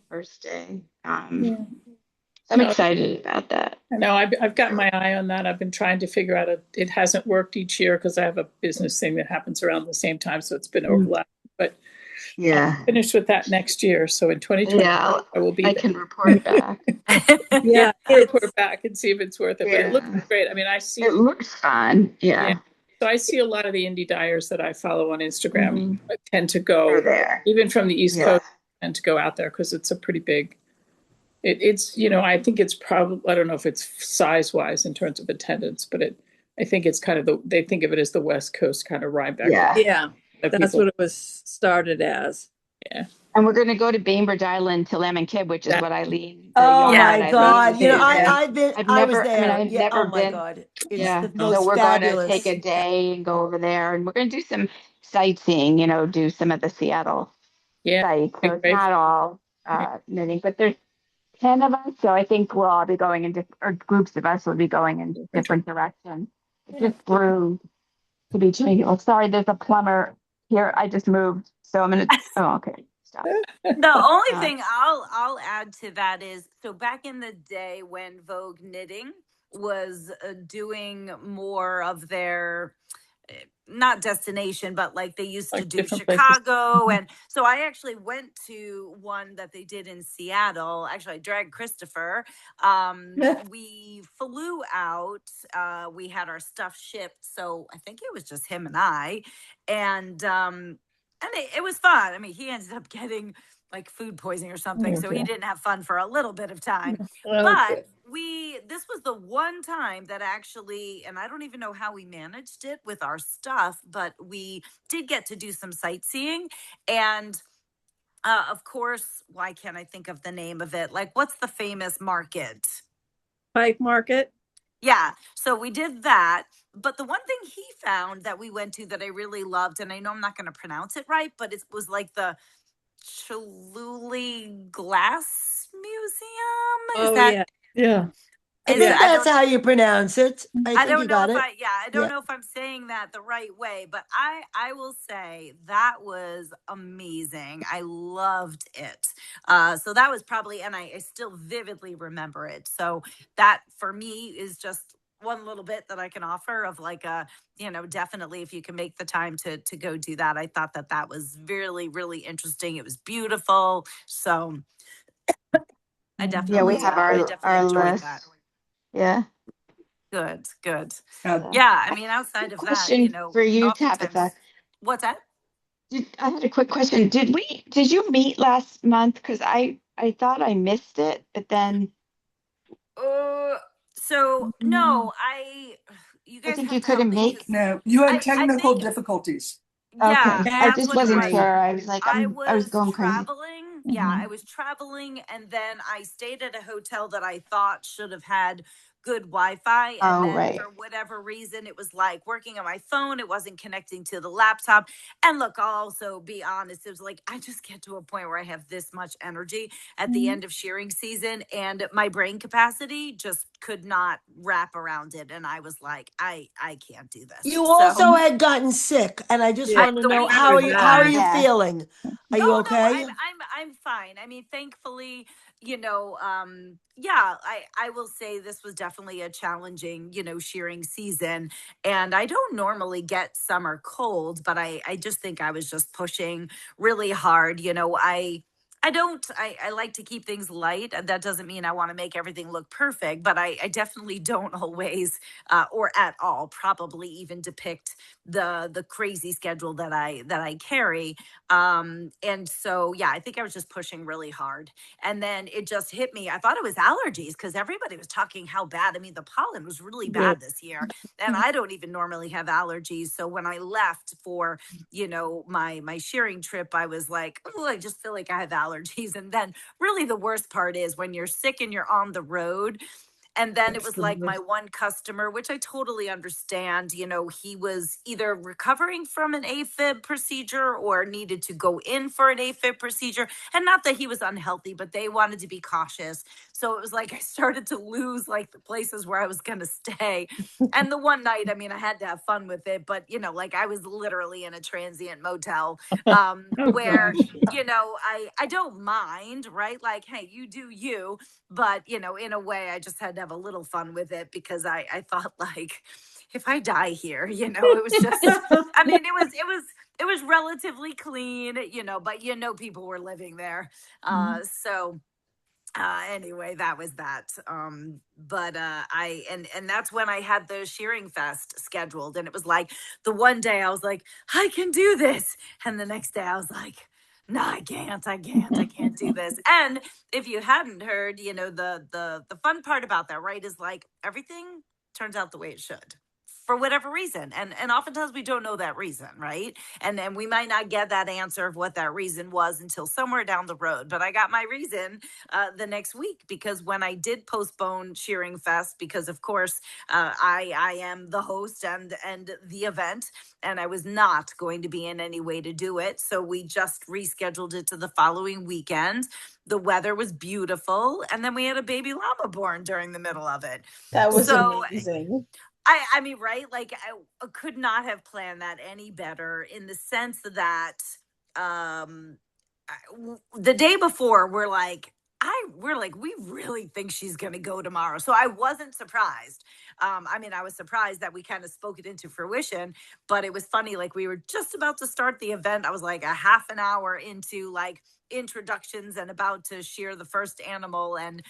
first day. So I'm excited about that. I know I've got my eye on that. I've been trying to figure out it hasn't worked each year because I have a business thing that happens around the same time. So it's been overlapping. But I'll finish with that next year. So in 2020, Yeah, I will be I there. can report back. Yeah, report back and see if it's worth it. But it looks great. I mean, It looks fun. Yeah. So I see a lot of the indie dyers that I follow on Instagram tend to go They're there. even from the East Coast, and to go out there because it's a pretty big. It's I think it's probably, I don't know if it's size wise in terms of attendance, but I think it's kind of they think of it as the West Coast kind of Rhinebeck. Yeah, that's what it was started as. Yeah. And we're going to go to Bainbridge Island to Lemon Kid, which is what I lead. Oh Yeah. my God! I was there. I've Yeah. never Oh my been. God! It's Yeah. the most So we're fabulous. going to take a day and go over there, and we're going to do some sightseeing. Do some of the Seattle sites. So it's not all knitting, but there's 10 of us, so I think we'll all be going in or groups of us will be going in different directions. It just grew to be changing. Oh, sorry, there's a plumber here. I just moved, so I'm gonna. Oh, okay. Stop. The only thing I'll add to that is, so back in the day when Vogue Knitting was doing more of their not destination, but like they used to do Chicago. And so I actually went to one that they did in Seattle. Actually, I dragged Christopher. We flew out. We had our stuff shipped. So I think it was just him and I. And it was fun. I mean, he ended up getting like food poisoning or something. So he didn't have fun for a little bit of time. But this was the one time that actually, and I don't even know how we managed it with our stuff, but we did get to do some sightseeing. And of course, why can't I think of the name of it? Like, what's the famous market? Pike Market. Yeah. So we did that. But the one thing he found that we went to that I really loved, and I know I'm not going to pronounce it right, but it was like the Choluli Glass Museum. Is Oh, that? yeah. Yeah. I Is think I that's don't. how you pronounce it. I I think don't you know got if it. I don't Yeah. know if I'm saying that the right way, but I will say that was amazing. I loved it. So that was probably, and I still vividly remember it. So that for me is just one little bit that I can offer of like a, definitely if you can make the time to go do that. I thought that that was really, really interesting. It was beautiful. So I Yeah, we definitely, have I our definitely enjoyed that. list. Yeah. Good, good. So Yeah, I I mean, outside have a of that, question for you, Tabitha. oftentimes, what's that? I had a quick question. Did you meet last month? Because I thought I missed it, but then Uh, so no, you I guys think have you to help couldn't me because make. No, you had I technical think, difficulties. yeah, Okay. I that's just what it wasn't was. Right. sure. I was like, I was going crazy. I was traveling, and then I stayed at a hotel that I thought should have had good Wi-Fi, and Oh, then for right. whatever reason it was like working on my phone, it wasn't connecting to the laptop. And look, I'll also be honest, it was like I just get to a point where I have this much energy at the end of shearing season, and my brain capacity just could not wrap around it, and I was like, I can't do this. You So also had gotten sick, and I just Yeah. I want to don't know Remember even how are that. you want. Yeah. feeling? Are you Oh no, okay? I'm fine. I mean, thankfully, yeah, I will say this was definitely a challenging, shearing season. And I don't normally get summer colds, but I just think I was just pushing really hard. I like to keep things light. That doesn't mean I want to make everything look perfect, but I definitely don't always or at all probably even depict the crazy schedule that I carry. And so yeah, I think I was just pushing really hard, and then it just hit me. I thought it was allergies because everybody was talking how bad. I mean, the pollen was really Yeah. bad this year, and I don't even normally have allergies. So when I left for my shearing trip, I was like, oh, I just feel like I have allergies. And then really the worst part is when you're sick and you're on the road. And then it That's was the like my worst. one customer, which I totally understand, he was either recovering from an AFib procedure or needed to go in for an AFib procedure. And not that he was unhealthy, but they wanted to be cautious. So it was like I started to lose like the places where I was going to stay. And the one night, I mean, I had to have fun with it, but like I was literally in a transient motel Oh, where, gosh. I don't mind, right? Like, hey, you do you, but in a way I just had to have a little fun with it because I thought like if I die here, it was just, I mean, it was relatively clean, but people were living there. So anyway, that was that. But I and that's when I had the shearing fest scheduled, and it was like the one day I was like, I can do this, and the next day I was like, no, I can't do this. And if you hadn't heard, the fun part about that, right, is like everything turns out the way it should for whatever reason, and oftentimes we don't know that reason, right? And we might not get that answer of what that reason was until somewhere down the road. But I got my reason the next week, because when I did postpone Shearing Fest, because of course I am the host and the event, and I was not going to be in any way to do it, so we just rescheduled it to the following weekend. The weather was beautiful, and then we had a baby llama born during the middle of it. That was So amazing. I mean, right? Like I could not have planned that any better in the sense that um the day before we're like we really think she's going to go tomorrow. So I wasn't surprised. I mean, I was surprised that we kind of spoke it into fruition, but it was funny, like we were just about to start the event. I was like a half an hour into like introductions and about to shear the first animal, and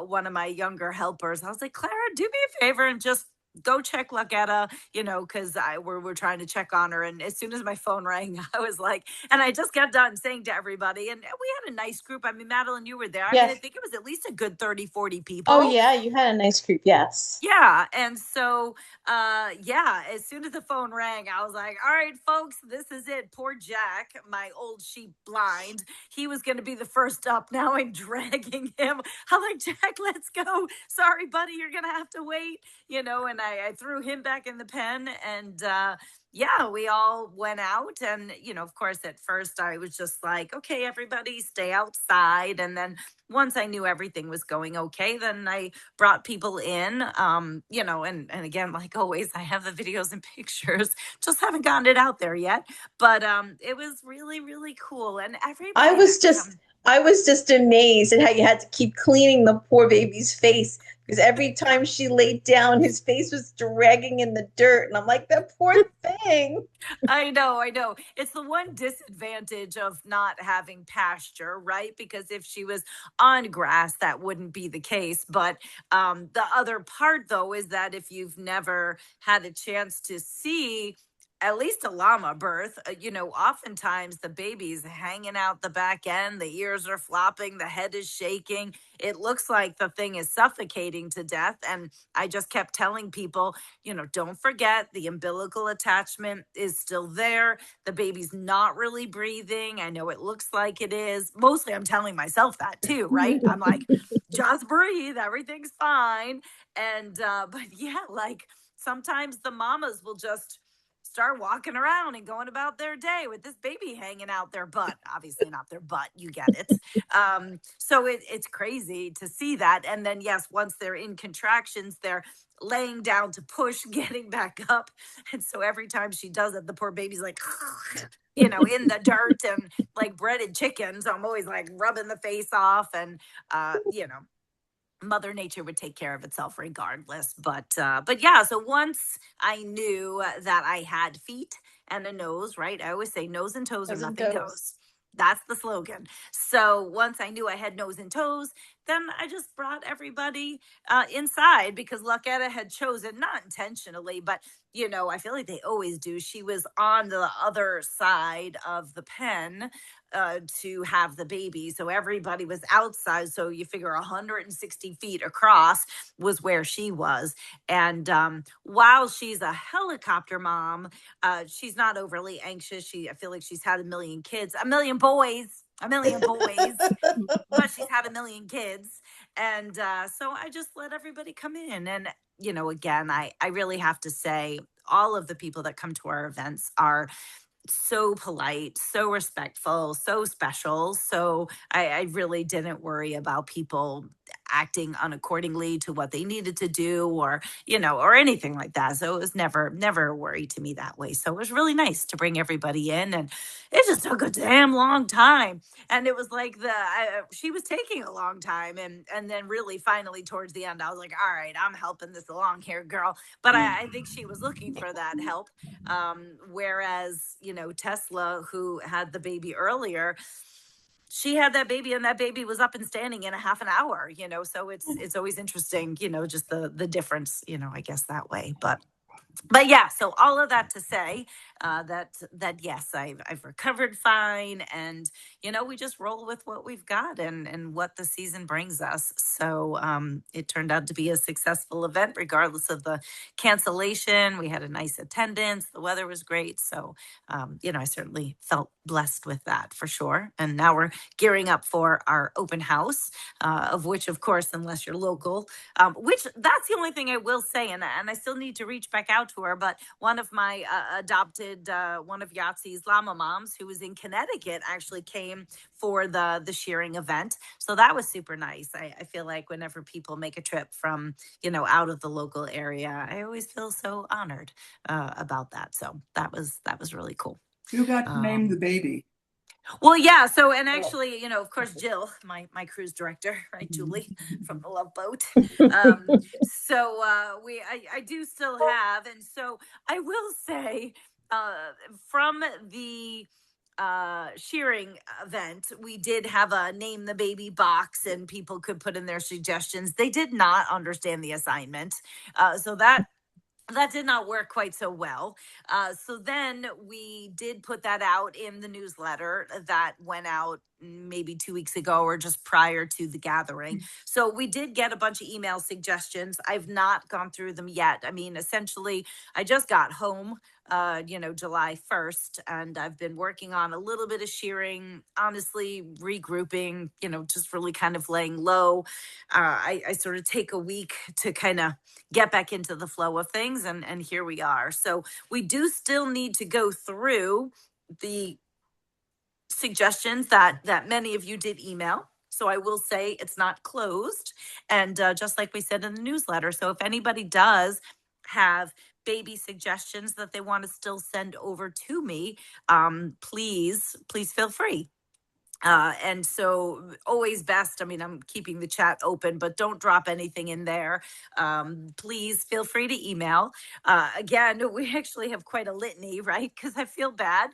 one of my younger helpers, I was like, Clara, do me a favor and just go check Lucketta, because we're trying to check on her. And as soon as my phone rang, I was like, and I just got done saying to everybody, and we had a nice group. I mean, Madeline, you were there. I mean, I Yes. think it was at least a good 30-40 Oh people. yeah, you had a nice group. Yes. Yeah. And so, yeah, as soon as the phone rang, I was like, all right, folks, this is it. Poor Jack, my old sheep blind, he was going to be the first up. Now I'm dragging him. I'm like, Jack, let's go. Sorry, buddy, you're going to have to wait, and I threw him back in the pen, and, yeah, we all went out. And, of course, at first I was just like, okay, everybody stay outside. And then once I knew everything was going okay, then I brought people in, and again, like always, I have the videos and pictures, just haven't gotten it out there yet. But it was really, really cool. And I everybody was that just come, I was just amazed at how you had to keep cleaning the poor baby's face because every time she laid down, his face was dragging in the dirt, and I'm like, that poor thing. I know, I know. It's the one disadvantage of not having pasture, right? Because if she was on grass, that wouldn't be the case. But the other part, though, is that if you've never had a chance to see at least a llama birth, oftentimes the baby's hanging out the back end, the ears are flopping, the head is shaking. It looks like the thing is suffocating to death. And I just kept telling people, don't forget the umbilical attachment is still there. The baby's not really breathing. I know it looks like it is. Mostly I'm telling myself that too, right? I'm like, just breathe, everything's fine. And, but yeah, like sometimes the mamas will just start walking around and going about their day with this baby hanging out their butt. Obviously, not their butt, you get it. So it's crazy to see that. And then, yes, once they're in contractions, they're laying down to push, getting back up. And so every time she does it, the poor baby's like, in the dirt and like breaded chickens. I'm always like rubbing the face off. And, Mother Nature would take care of itself regardless. But yeah, so once I knew that I had feet and a nose, right? I always say nose and toes or Nose and nothing toes. goes. That's the slogan. So once I knew I had nose and toes, then I just brought everybody inside because Lucketta had chosen, not intentionally, but I feel like they always do. She was on the other side of the pen to have the baby. So everybody was outside. So you figure 160 feet across was where she was. And while she's a helicopter mom, she's not overly anxious. I feel like she's had a million kids, a million boys, but she's had a million kids. And so I just let everybody come in. And, again, I really have to say, all of the people that come to our events are so polite, so respectful, so special. So I really didn't worry about people acting unaccordingly to what they needed to do or anything like that. So it was never a worry to me that way. So it was really nice to bring everybody in, and it just took a damn long time. And it was like she was taking a long time. And then really finally towards the end, I was like, all right, I'm helping this along here, girl. But I think she was looking for that help. Whereas, Tesla, who had the baby earlier, she had that baby and that baby was up and standing in a half an hour, so it's always interesting, just the difference, I guess that way. But yeah, so all of that to say that yes, I've recovered fine, and we just roll with what we've got and what the season brings us. So it turned out to be a successful event, regardless of the cancellation. We had a nice attendance. The weather was great, so I certainly felt blessed with that for sure. And now we're gearing up for our open house, of which, of course, unless you're local, which that's the only thing I will say, and I still need to reach back out to her. But one of my adopted, one of Yahtzee's llama moms, who was in Connecticut, actually came for the shearing event. So that was super nice. I feel like whenever people make a trip from out of the local area, I always feel so honored about that. So that was really cool. You got to name the baby. Well, yeah. So, and actually, of course, Jill, my cruise director, right, Julie from the Love Boat. So I do still have, and so I will say, from the shearing event, we did have a name the baby box, and people could put in their suggestions. They did not understand the assignment, so that did not work quite so well. So then we did put that out in the newsletter that went out maybe 2 weeks ago or just prior to the gathering. So we did get a bunch of email suggestions. I've not gone through them yet. I mean, essentially, I just got home, July 1st, and I've been working on a little bit of shearing, honestly, regrouping, just really kind of laying low. I sort of take a week to kind of get back into the flow of things, and here we are. So we do still need to go through the suggestions that many of you did email. So I will say it's not closed. And just like we said in the newsletter, so if anybody does have baby suggestions that they want to still send over to me, please feel free. And so always best, I mean, I'm keeping the chat open, but don't drop anything in there. Please feel free to email. Again, we actually have quite a litany, right? Because I feel bad.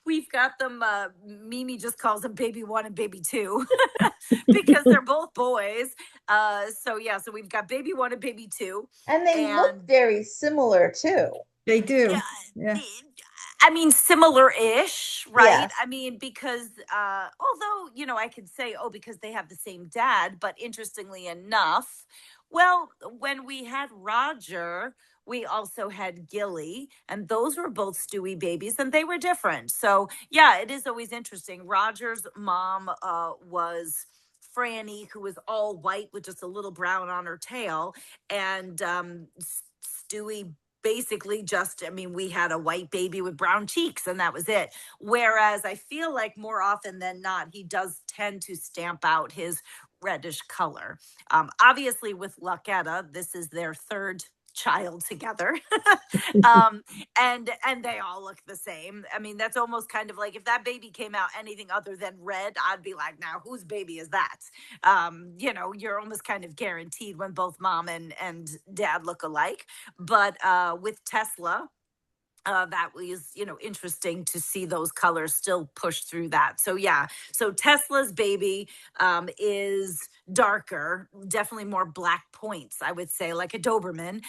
We've got them, Mimi just calls them baby one and baby two because they're both boys. So we've got baby one and baby two. And they look very similar too. They do. Yeah. I mean, similar-ish, right? Yes. I mean, because although, I could say, because they have the same dad, but interestingly enough, well, when we had Roger, we also had Gilly, and those were both Stewie babies, and they were different. So, yeah, it is always interesting. Roger's mom was Franny, who was all white with just a little brown on her tail, and Stewie basically we had a white baby with brown cheeks and that was it. Whereas I feel like more often than not, he does tend to stamp out his reddish color. Obviously with Lucketta, this is their third child together. And they all look the same. I mean, that's almost kind of like if that baby came out anything other than red, I'd be like, now whose baby is that? You're almost kind of guaranteed when both mom and dad look alike. But with Tesla, that was, interesting to see those colors still push through that. So yeah, so Tesla's baby is darker, definitely more black points, I would say, like a Doberman,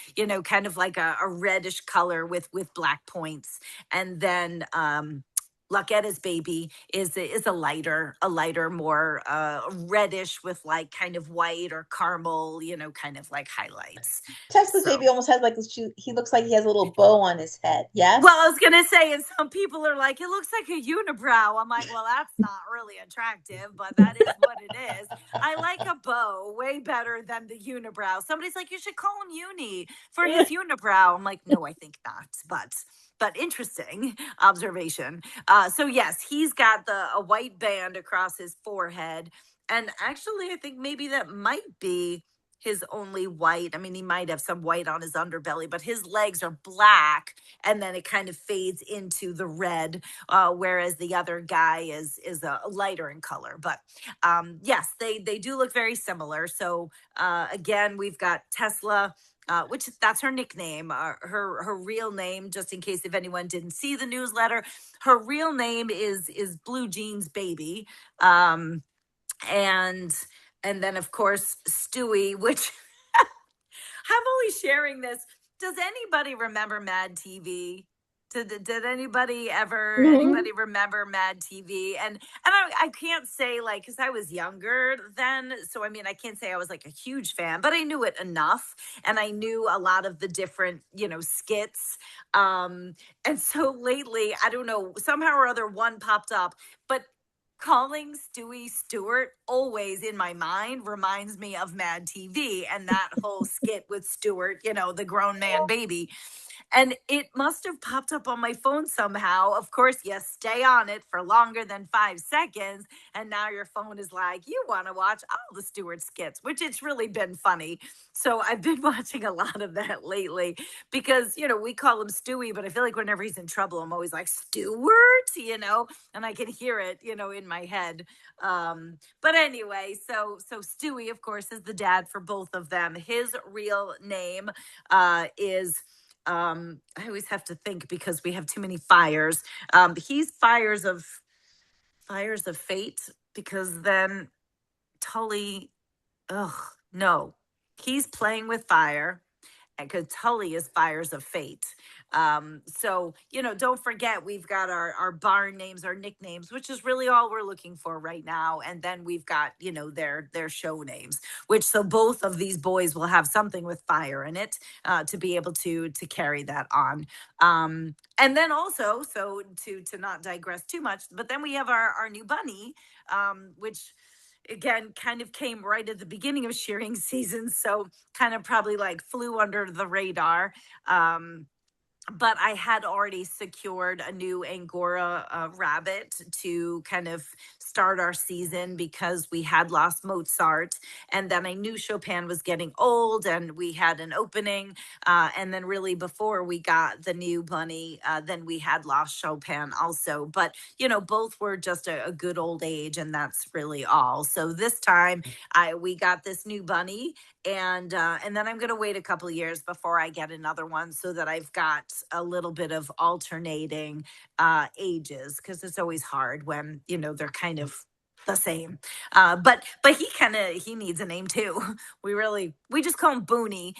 kind of like a reddish color with black points. And then Lucketta's baby is a lighter, more reddish with like kind of white or caramel, kind of like highlights. Tesla's baby almost has like he looks like he has a little bow on his head. Yes. Well, I was gonna say, and some people are like, it looks like a unibrow. I'm like, well, that's not really attractive, but that is what it is. I like a bow way better than the unibrow. Somebody's like, you should call him Uni for his unibrow. I'm like, no, I think not, but interesting observation. So yes, he's got a white band across his forehead. And actually, I think maybe that might be his only white. I mean, he might have some white on his underbelly, but his legs are black, and then it kind of fades into the red, whereas the other guy is a lighter in color. But yes, they do look very similar. So again, we've got Tesla, which that's her nickname. Her real name, just in case if anyone didn't see the newsletter, her real name is Blue Jeans Baby. And then of course Stewie, which I'm only sharing this. Does anybody remember Mad TV? Did anybody remember Mad TV? And I can't say like, because I was younger then, so I mean I can't say I was like a huge fan, but I knew it enough, and I knew a lot of the different skits. And so lately, I don't know, somehow or other one popped up, but calling Stewie Stewart always in my mind reminds me of Mad TV and that whole skit with Stewart, the grown man baby. And it must have popped up on my phone somehow. Of course, yes, stay on it for longer than 5 seconds. And now your phone is like, you want to watch all the Stewart skits, which it's really been funny. So I've been watching a lot of that lately because, we call him Stewie, but I feel like whenever he's in trouble, I'm always like, Stewart, and I can hear it, in my head. But anyway, so Stewie, of course, is the dad for both of them. His real name is... I always have to think because we have too many fires. He's fires of fate, because then Tully, no, he's playing with fire, and because Tully is fires of fate. So, don't forget, we've got our barn names, our nicknames, which is really all we're looking for right now. And then we've got, their show names, which so both of these boys will have something with fire in it to be able to carry that on. And then also, so to not digress too much, but then we have our new bunny, which again kind of came right at the beginning of shearing season, so kind of probably like flew under the radar. But I had already secured a new Angora rabbit to kind of start our season because we had lost Mozart. And then I knew Chopin was getting old and we had an opening. And then, really, before we got the new bunny, then we had lost Chopin also. But, both were just a good old age, and that's really all. So this time we got this new bunny, and then I'm going to wait a couple of years before I get another one so that I've got a little bit of alternating ages, because it's always hard when they're kind of the same. But he needs a name too. We just call him Booney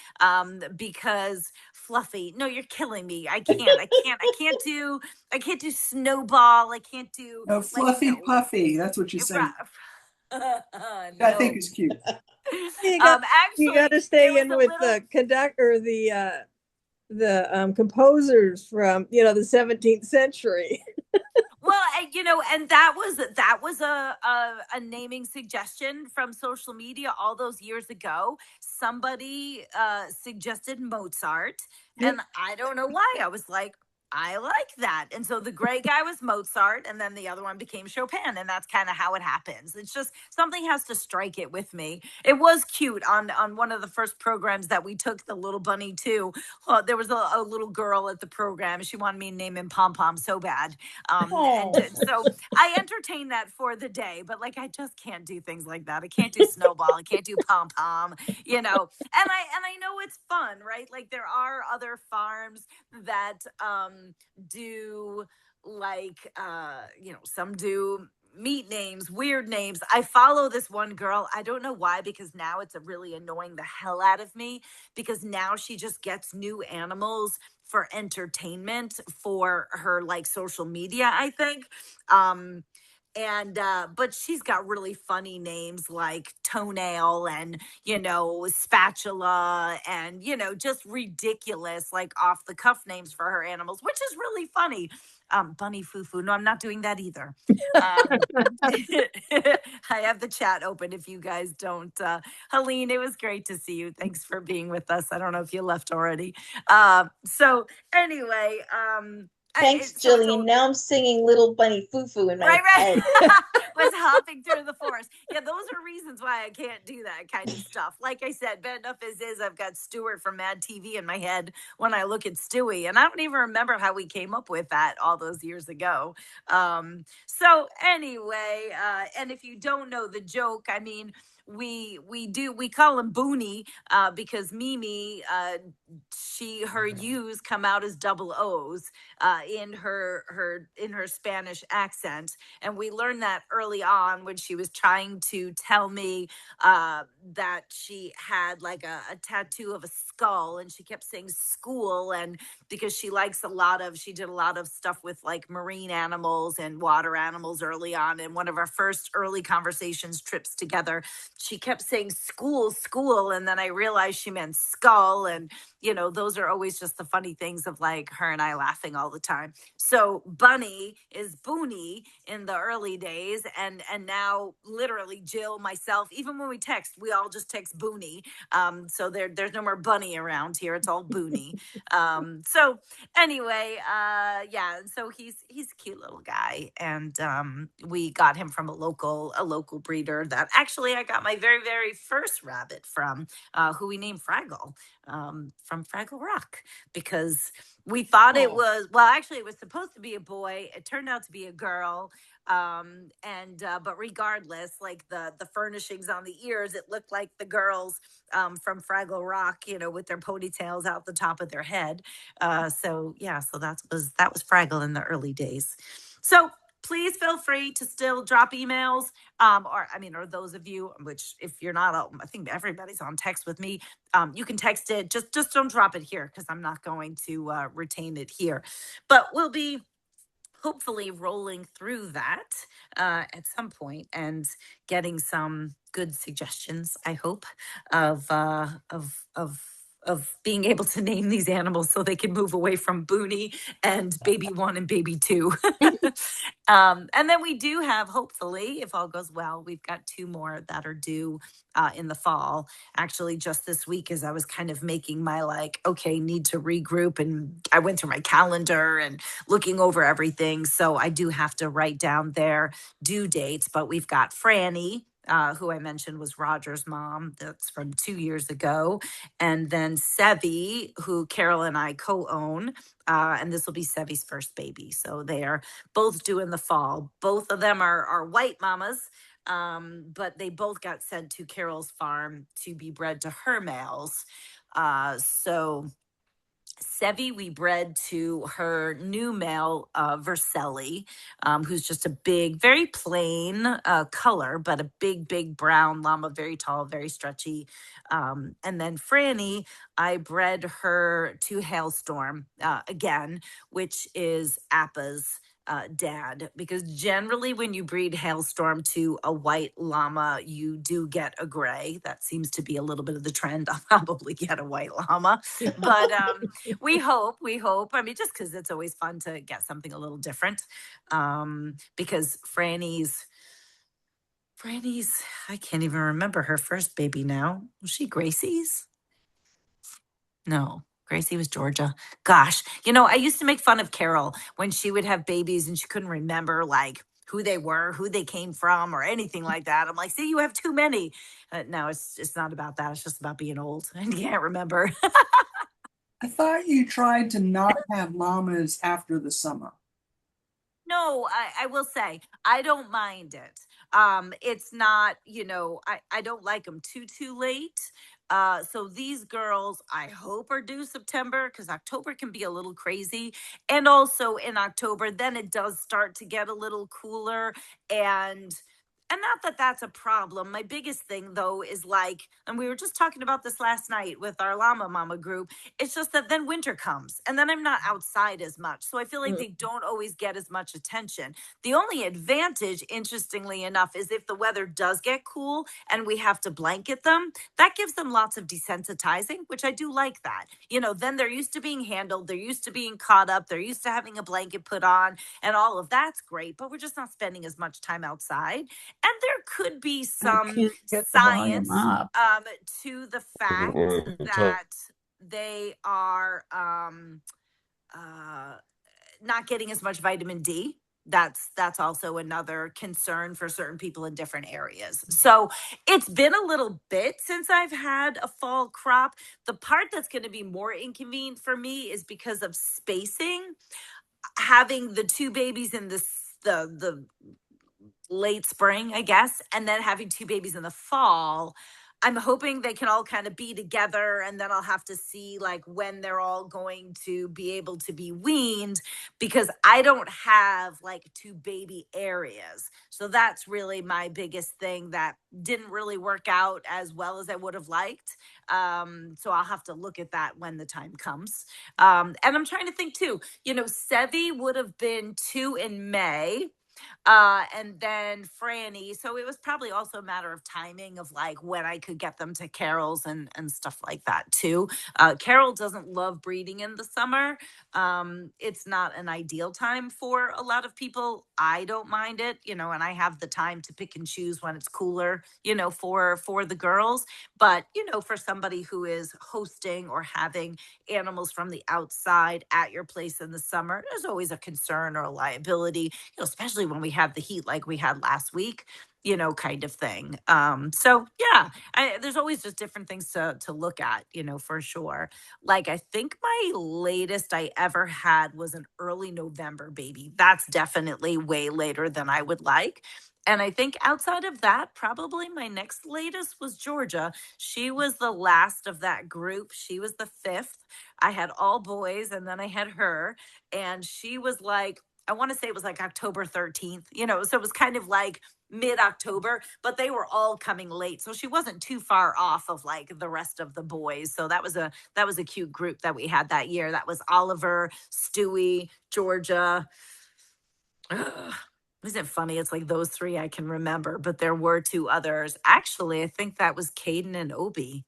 because Fluffy. No, you're killing me. I can't do Snowball. I can't do No, Fluffy Puffy. That's what you're saying. I think is cute. You got Actually, to stay in with little... the conductor, the composers from the 17th century. Well, and that was a naming suggestion from social media all those years ago. Somebody suggested Mozart, and I don't know why. I was like, I like that. And so the gray guy was Mozart, and then the other one became Chopin, and that's kind of how it happens. It's just something has to strike it with me. It was cute on one of the first programs that we took the little bunny to. There was a little girl at the program. She wanted me to name him Pom Pom so bad. And so I entertained that for the day, but I just can't do things like that. I can't do Snowball. I can't do Pom Pom, and I know it's fun, right? There are other farms that do some do meat names, weird names. I follow this one girl. I don't know why, because now it's really annoying the hell out of me, because now she just gets new animals for entertainment for her social media, I think. And but she's got really funny names like Toenail and Spatula, and just ridiculous off the cuff names for her animals, which is really funny. Bunny Fufu. No, I'm not doing that either. I have the chat open if you guys don't. Helene, it was great to see you. Thanks for being with us. I don't know if you left already. So anyway, thanks, Jillian. Now I'm singing Little Bunny Fufu in my head. Was hopping through the forest. Yeah, those are reasons why I can't do that kind of stuff. Like I said, bad enough as is, I've got Stuart from Mad TV in my head when I look at Stewie, and I don't even remember how we came up with that all those years ago. So anyway, and if you don't know the joke, I mean, we call him Booney because Mimi, her U's come out as double O's in her Spanish accent, and we learned that early on when she was trying to tell me that she had a tattoo of a skull, and she kept saying school, and because she did a lot of stuff with marine animals and water animals early on. In one of our first early conversations trips together, she kept saying school, and then I realized she meant skull. And those are always just the funny things of her and I laughing all the time. So Bunny is Booney in the early days, and now literally Jill, myself, even when we text, we all just text Booney. So there's no more Bunny around here. It's all Booney. So anyway, yeah, so he's a cute little guy, and we got him from a local breeder that actually I got my very, very first rabbit from, who we named Fraggle, from Fraggle Rock, because we thought it was, well, actually it was supposed to be a boy. It turned out to be a girl. But regardless, the furnishings on the ears, it looked like the girls from Fraggle Rock, with their ponytails out the top of their head. So that was Fraggle in the early days. So please feel free to still drop emails. Or those of you, which if you're not, I think everybody's on text with me. You can text it. Just don't drop it here because I'm not going to retain it here. But we'll be hopefully rolling through that at some point and getting some good suggestions, I hope, of being able to name these animals so they can move away from Booney and baby 1 and baby 2. And then we do have, hopefully, if all goes well, we've got 2 more that are due in the fall. Actually, just this week, as I was kind of making my okay, need to regroup, and I went through my calendar and looking over everything. So I do have to write down their due dates, but we've got Franny, who I mentioned was Roger's mom. That's from 2 years ago. And then Sevi, who Carol and I co-own. And this will be Sevi's first baby. So they are both due in the fall. Both of them are white mamas. But they both got sent to Carol's farm to be bred to her males. So Sevi, we bred to her new male, Vercelli, who's just a big, very plain color, but a big brown llama, very tall, very stretchy. And then Franny, I bred her to Hailstorm again, which is Appa's dad, because generally when you breed Hailstorm to a white llama, you do get a gray. That seems to be a little bit of the trend. I'll probably get a white llama, but we hope. I mean, just because it's always fun to get something a little different. Because Franny's, I can't even remember her first baby now. Was she Gracie's? No, Gracie was Georgia. Gosh, I used to make fun of Carol when she would have babies and she couldn't remember who they were, who they came from, or anything like that. I'm like, see, you have too many. No, it's not about that. It's just about being old and you can't remember. I thought you tried to not have llamas after the summer. No, I will say I don't mind it. It's not, I don't like them too late. So these girls, I hope, are due September, because October can be a little crazy. And also in October, then it does start to get a little cooler. And not that that's a problem. My biggest thing, though, is and we were just talking about this last night with our Llama Mama group. It's just that then winter comes and then I'm not outside as much. So I feel like they don't always get as much attention. The only advantage, interestingly enough, is if the weather does get cool and we have to blanket them, that gives them lots of desensitizing, which I do like that. Then they're used to being handled. They're used to being caught up. They're used to having a blanket put on, and all of that's great, but we're just not spending as much time outside. And there could be some science to the fact that they are not getting as much vitamin D. That's also another concern for certain people in different areas. So it's been a little bit since I've had a fall crop. The part that's going to be more inconvenient for me is because of spacing. Having the 2 babies in the late spring, I guess, and then having 2 babies in the fall, I'm hoping they can all kind of be together, and then I'll have to see when they're all going to be able to be weaned, because I don't have 2 baby areas. So that's really my biggest thing that didn't really work out as well as I would have liked. So I'll have to look at that when the time comes. And I'm trying to think too, Sevi would have been 2 in May. And then Franny. So it was probably also a matter of timing of when I could get them to Carol's and stuff like that too. Carol doesn't love breeding in the summer. It's not an ideal time for a lot of people. I don't mind it, and I have the time to pick and choose when it's cooler, for the girls. But, for somebody who is hosting or having animals from the outside at your place in the summer, there's always a concern or a liability, especially when we have the heat like we had last week, kind of thing. So yeah, there's always just different things to look at, for sure. I think my latest I ever had was an early November baby. That's definitely way later than I would like. And I think outside of that, probably my next latest was Georgia. She was the last of that group. She was the 5th. I had all boys, and then I had her, and she was I want to say it was like October 13th, so it was kind of like mid-October, but they were all coming late. So she wasn't too far off of like the rest of the boys. So that was a cute group that we had that year. That was Oliver, Stewie, Georgia. Ugh. Isn't it funny? It's like those three I can remember, but there were two others. Actually, I think that was Caden and Obi.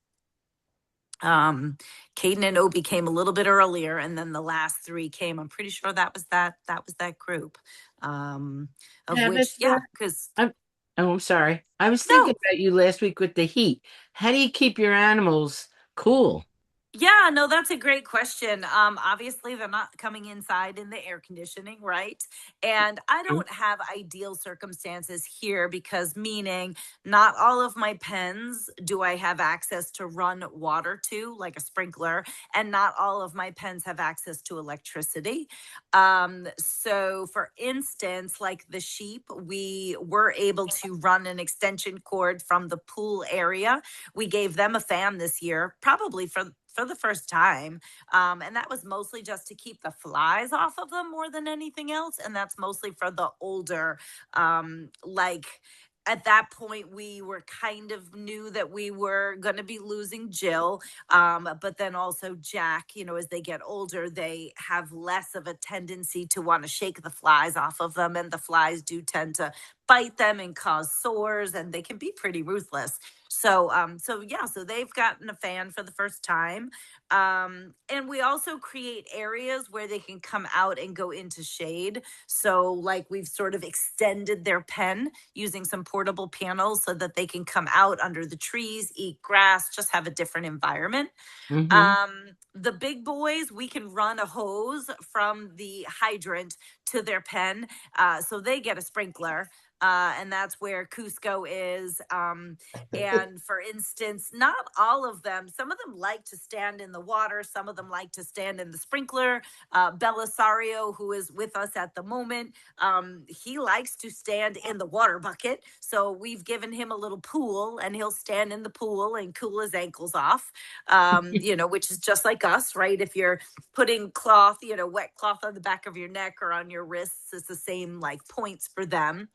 Caden and Obi came a little bit earlier, and then the last three came. I'm pretty sure that was that group. Of which, yeah, because I'm sorry. I was no, thinking about you last week with the heat. How do you keep your animals cool? yeah, no, that's a great question. Obviously, they're not coming inside in the air conditioning, right? And I don't have ideal circumstances here because, meaning, not all of my pens do I have access to run water to, like a sprinkler, and not all of my pens have access to electricity. So, for instance, like the sheep, we were able to run an extension cord from the pool area. We gave them a fan this year, probably for the first time. And that was mostly just to keep the flies off of them more than anything else. And that's mostly for the older, like at that point, we were kind of knew that we were going to be losing Jill. But then also Jack, as they get older, they have less of a tendency to want to shake the flies off of them. And the flies do tend to bite them and cause sores, and they can be pretty ruthless. So they've gotten a fan for the first time. And we also create areas where they can come out and go into shade. So like we've sort of extended their pen using some portable panels so that they can come out under the trees, eat grass, just have a different environment. The big boys, we can run a hose from the hydrant to their pen. So they get a sprinkler. And that's where Cusco is. And for instance, not all of them, some of them like to stand in the water, some of them like to stand in the sprinkler. Belisario, who is with us at the moment, he likes to stand in the water bucket. So we've given him a little pool, and he'll stand in the pool and cool his ankles off, which is just like us, right? If you're putting cloth, wet cloth on the back of your neck or on your wrists, it's the same like points for them.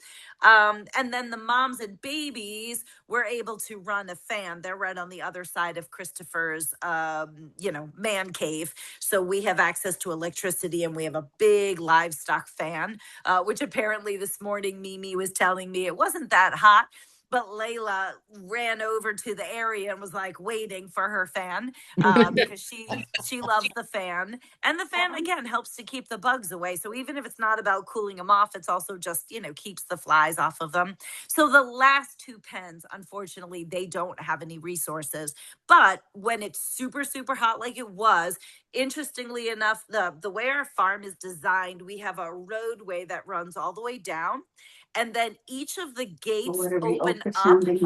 And then the moms and babies were able to run a fan. They're right on the other side of Christopher's, man cave. So we have access to electricity, and we have a big livestock fan, which apparently this morning Mimi was telling me it wasn't that hot. But Layla ran over to the area and was like waiting for her fan because she loves the fan. And the fan, again, helps to keep the bugs away. So even if it's not about cooling them off, it's also just, keeps the flies off of them. So the last two pens, unfortunately, they don't have any resources. But when it's super, super hot like it was, interestingly enough, the way our farm is designed, we have a roadway that runs all the way down. And then each of the gates open up to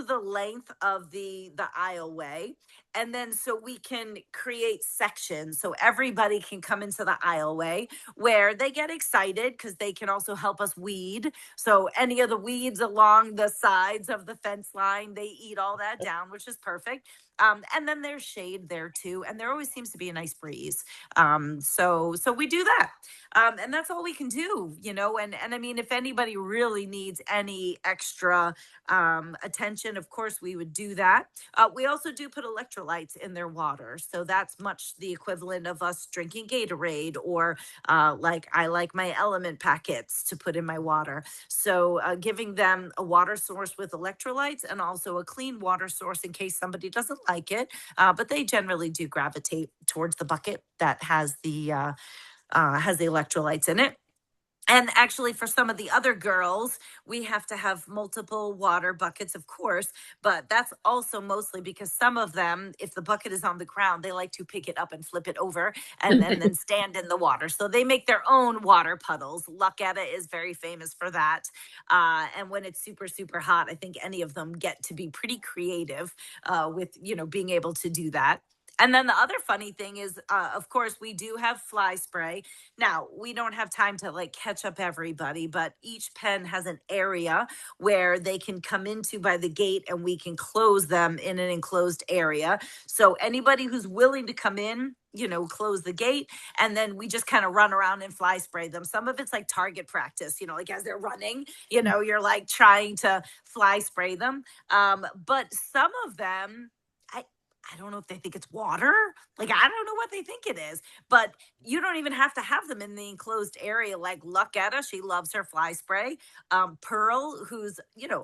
the length of the aisleway. And then so we can create sections so everybody can come into the aisleway where they get excited because they can also help us weed. So any of the weeds along the sides of the fence line, they eat all that down, which is perfect. And then there's shade there too. And there always seems to be a nice breeze. So we do that. And that's all we can do, and I mean, if anybody really needs any extra attention, of course we would do that. We also do put electrolytes in their water. So that's much the equivalent of us drinking Gatorade, or like I like my element packets to put in my water. So giving them a water source with electrolytes, and also a clean water source in case somebody doesn't like it. But they generally do gravitate towards the bucket that has the electrolytes in it. And actually, for some of the other girls, we have to have multiple water buckets, of course, but that's also mostly because some of them, if the bucket is on the ground, they like to pick it up and flip it over and then stand in the water. So they make their own water puddles. Lucketta is very famous for that. And when it's super, super hot, I think any of them get to be pretty creative with, being able to do that. And then the other funny thing is, of course, we do have fly spray. Now, we don't have time to like catch up everybody, but each pen has an area where they can come into by the gate and we can close them in an enclosed area. So anybody who's willing to come in, close the gate, and then we just kind of run around and fly spray them. Some of it's like target practice, like as they're running, you're like trying to fly spray them. But some of them, I don't know if they think it's water. Like, I don't know what they think it is, but you don't even have to have them in the enclosed area. Like Lucketta, she loves her fly spray. Pearl, who's,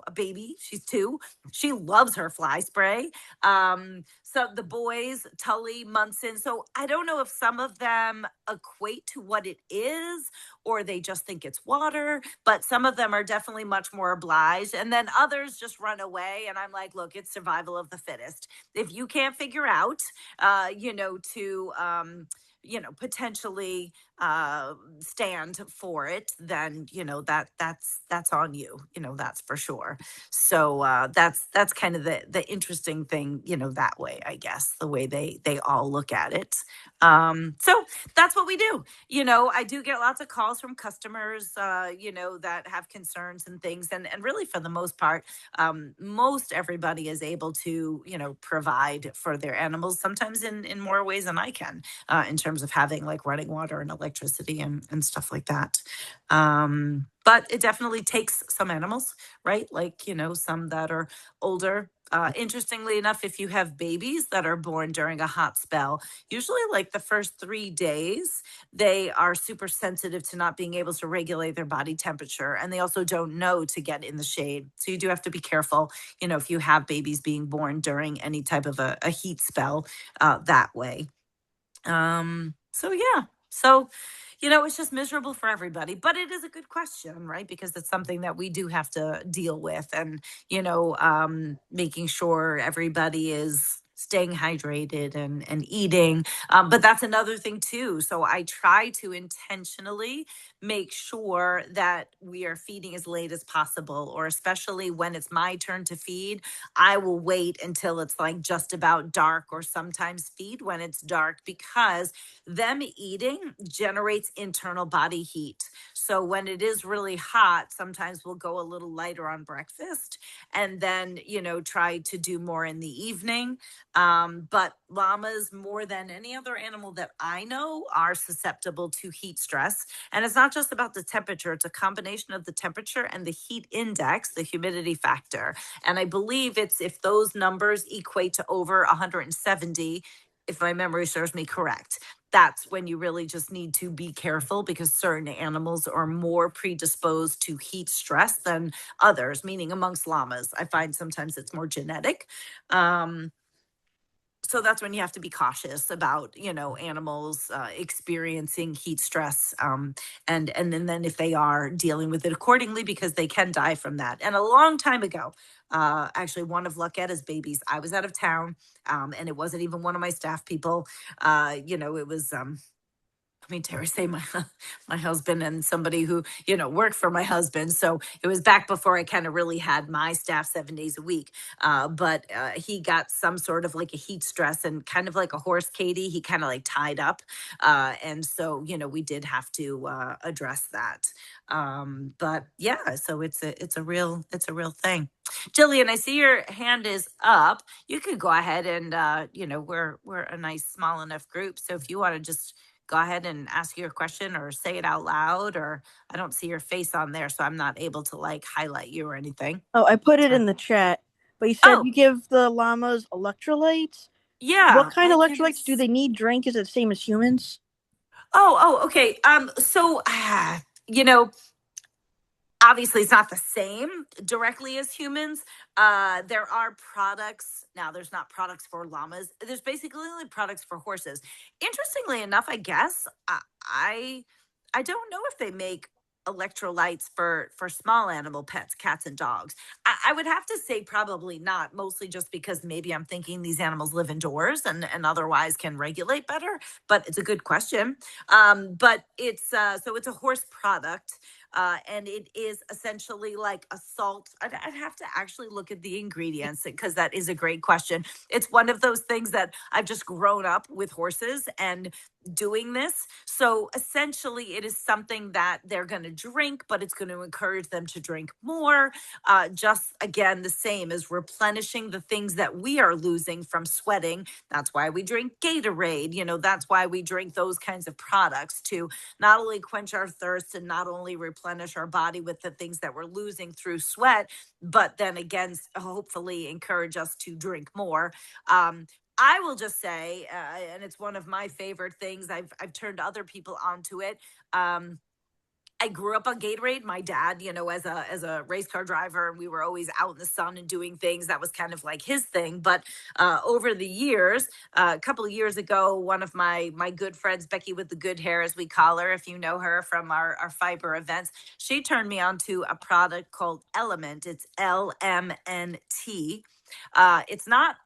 a baby, she's 2. She loves her fly spray. So the boys, Tully, Munson. So I don't know if some of them equate to what it is or they just think it's water, but some of them are definitely much more obliged. And then others just run away. And I'm like, look, it's survival of the fittest. If you can't figure out, to potentially stand for it, then that's on you. That's for sure. So that's kind of the interesting thing. That way, I guess the way they all look at it. So that's what we do. I do get lots of calls from customers, that have concerns and things, and really for the most part, most everybody is able to provide for their animals, sometimes in more ways than I can, in terms of having like running water and electricity and stuff like that. But it definitely takes some animals, right? Like, some that are older. Interestingly enough, if you have babies that are born during a hot spell, usually like the first 3 days, they are super sensitive to not being able to regulate their body temperature. And they also don't know to get in the shade. So you do have to be careful, if you have babies being born during any type of a heat spell that way. So yeah. So, it's just miserable for everybody, but it is a good question, right? Because it's something that we do have to deal with, and, making sure everybody is staying hydrated and eating. But that's another thing too. So I try to intentionally make sure that we are feeding as late as possible, or especially when it's my turn to feed, I will wait until it's like just about dark, or sometimes feed when it's dark, because them eating generates internal body heat. So when it is really hot, sometimes we'll go a little lighter on breakfast and then, try to do more in the evening. But llamas, more than any other animal that I know, are susceptible to heat stress. And it's not just about the temperature, it's a combination of the temperature and the heat index, the humidity factor. And I believe it's if those numbers equate to over 170, if my memory serves me correct, that's when you really just need to be careful, because certain animals are more predisposed to heat stress than others, meaning amongst llamas. I find sometimes it's more genetic. So that's when you have to be cautious about, animals experiencing heat stress, and then if they are dealing with it accordingly, because they can die from that. And a long time ago, actually one of Lucketta's babies, I was out of town, and it wasn't even one of my staff people. It was dare I say my husband and somebody who, worked for my husband. So it was back before I kind of really had my staff 7 days a week. But he got some sort of like a heat stress, and kind of like a horse, Katie, he kind of like tied up. And so, we did have to address that. But yeah, so it's a real thing. Jillian, I see your hand is up. You could go ahead and, we're a nice small enough group. So if you want to just go ahead and ask your question or say it out loud, or I don't see your face on there, so I'm not able to like highlight you or anything. Oh, I put it in the chat, but you said you give the llamas electrolytes. Yeah. What kind of electrolytes do they need? Drink? Is it the same as humans? Oh, okay. So, obviously it's not the same directly as humans. There are products. Now, there's not products for llamas. There's basically only products for horses. Interestingly enough, I guess, I don't know if they make electrolytes for small animal pets, cats and dogs. I would have to say probably not, mostly just because maybe I'm thinking these animals live indoors and otherwise can regulate better. But it's a good question. But it's so it's a horse product. and it is essentially like a salt. I'd have to actually look at the ingredients because that is a great question. It's one of those things that I've just grown up with horses and doing this. So essentially, it is something that they're going to drink, but it's going to encourage them to drink more. Just again, the same as replenishing the things that we are losing from sweating. That's why we drink Gatorade. That's why we drink those kinds of products to not only quench our thirst and not only replenish our body with the things that we're losing through sweat, but then again, hopefully encourage us to drink more. I will just say, and it's one of my favorite things. I've turned other people onto it. I grew up on Gatorade. My dad, as a race car driver, and we were always out in the sun and doing things. That was kind of like his thing. But over the years, a couple of years ago, one of my good friends, Becky with the good hair, as we call her, if you know her from our fiber events, she turned me on to a product called Element. It's LMNT. It's not.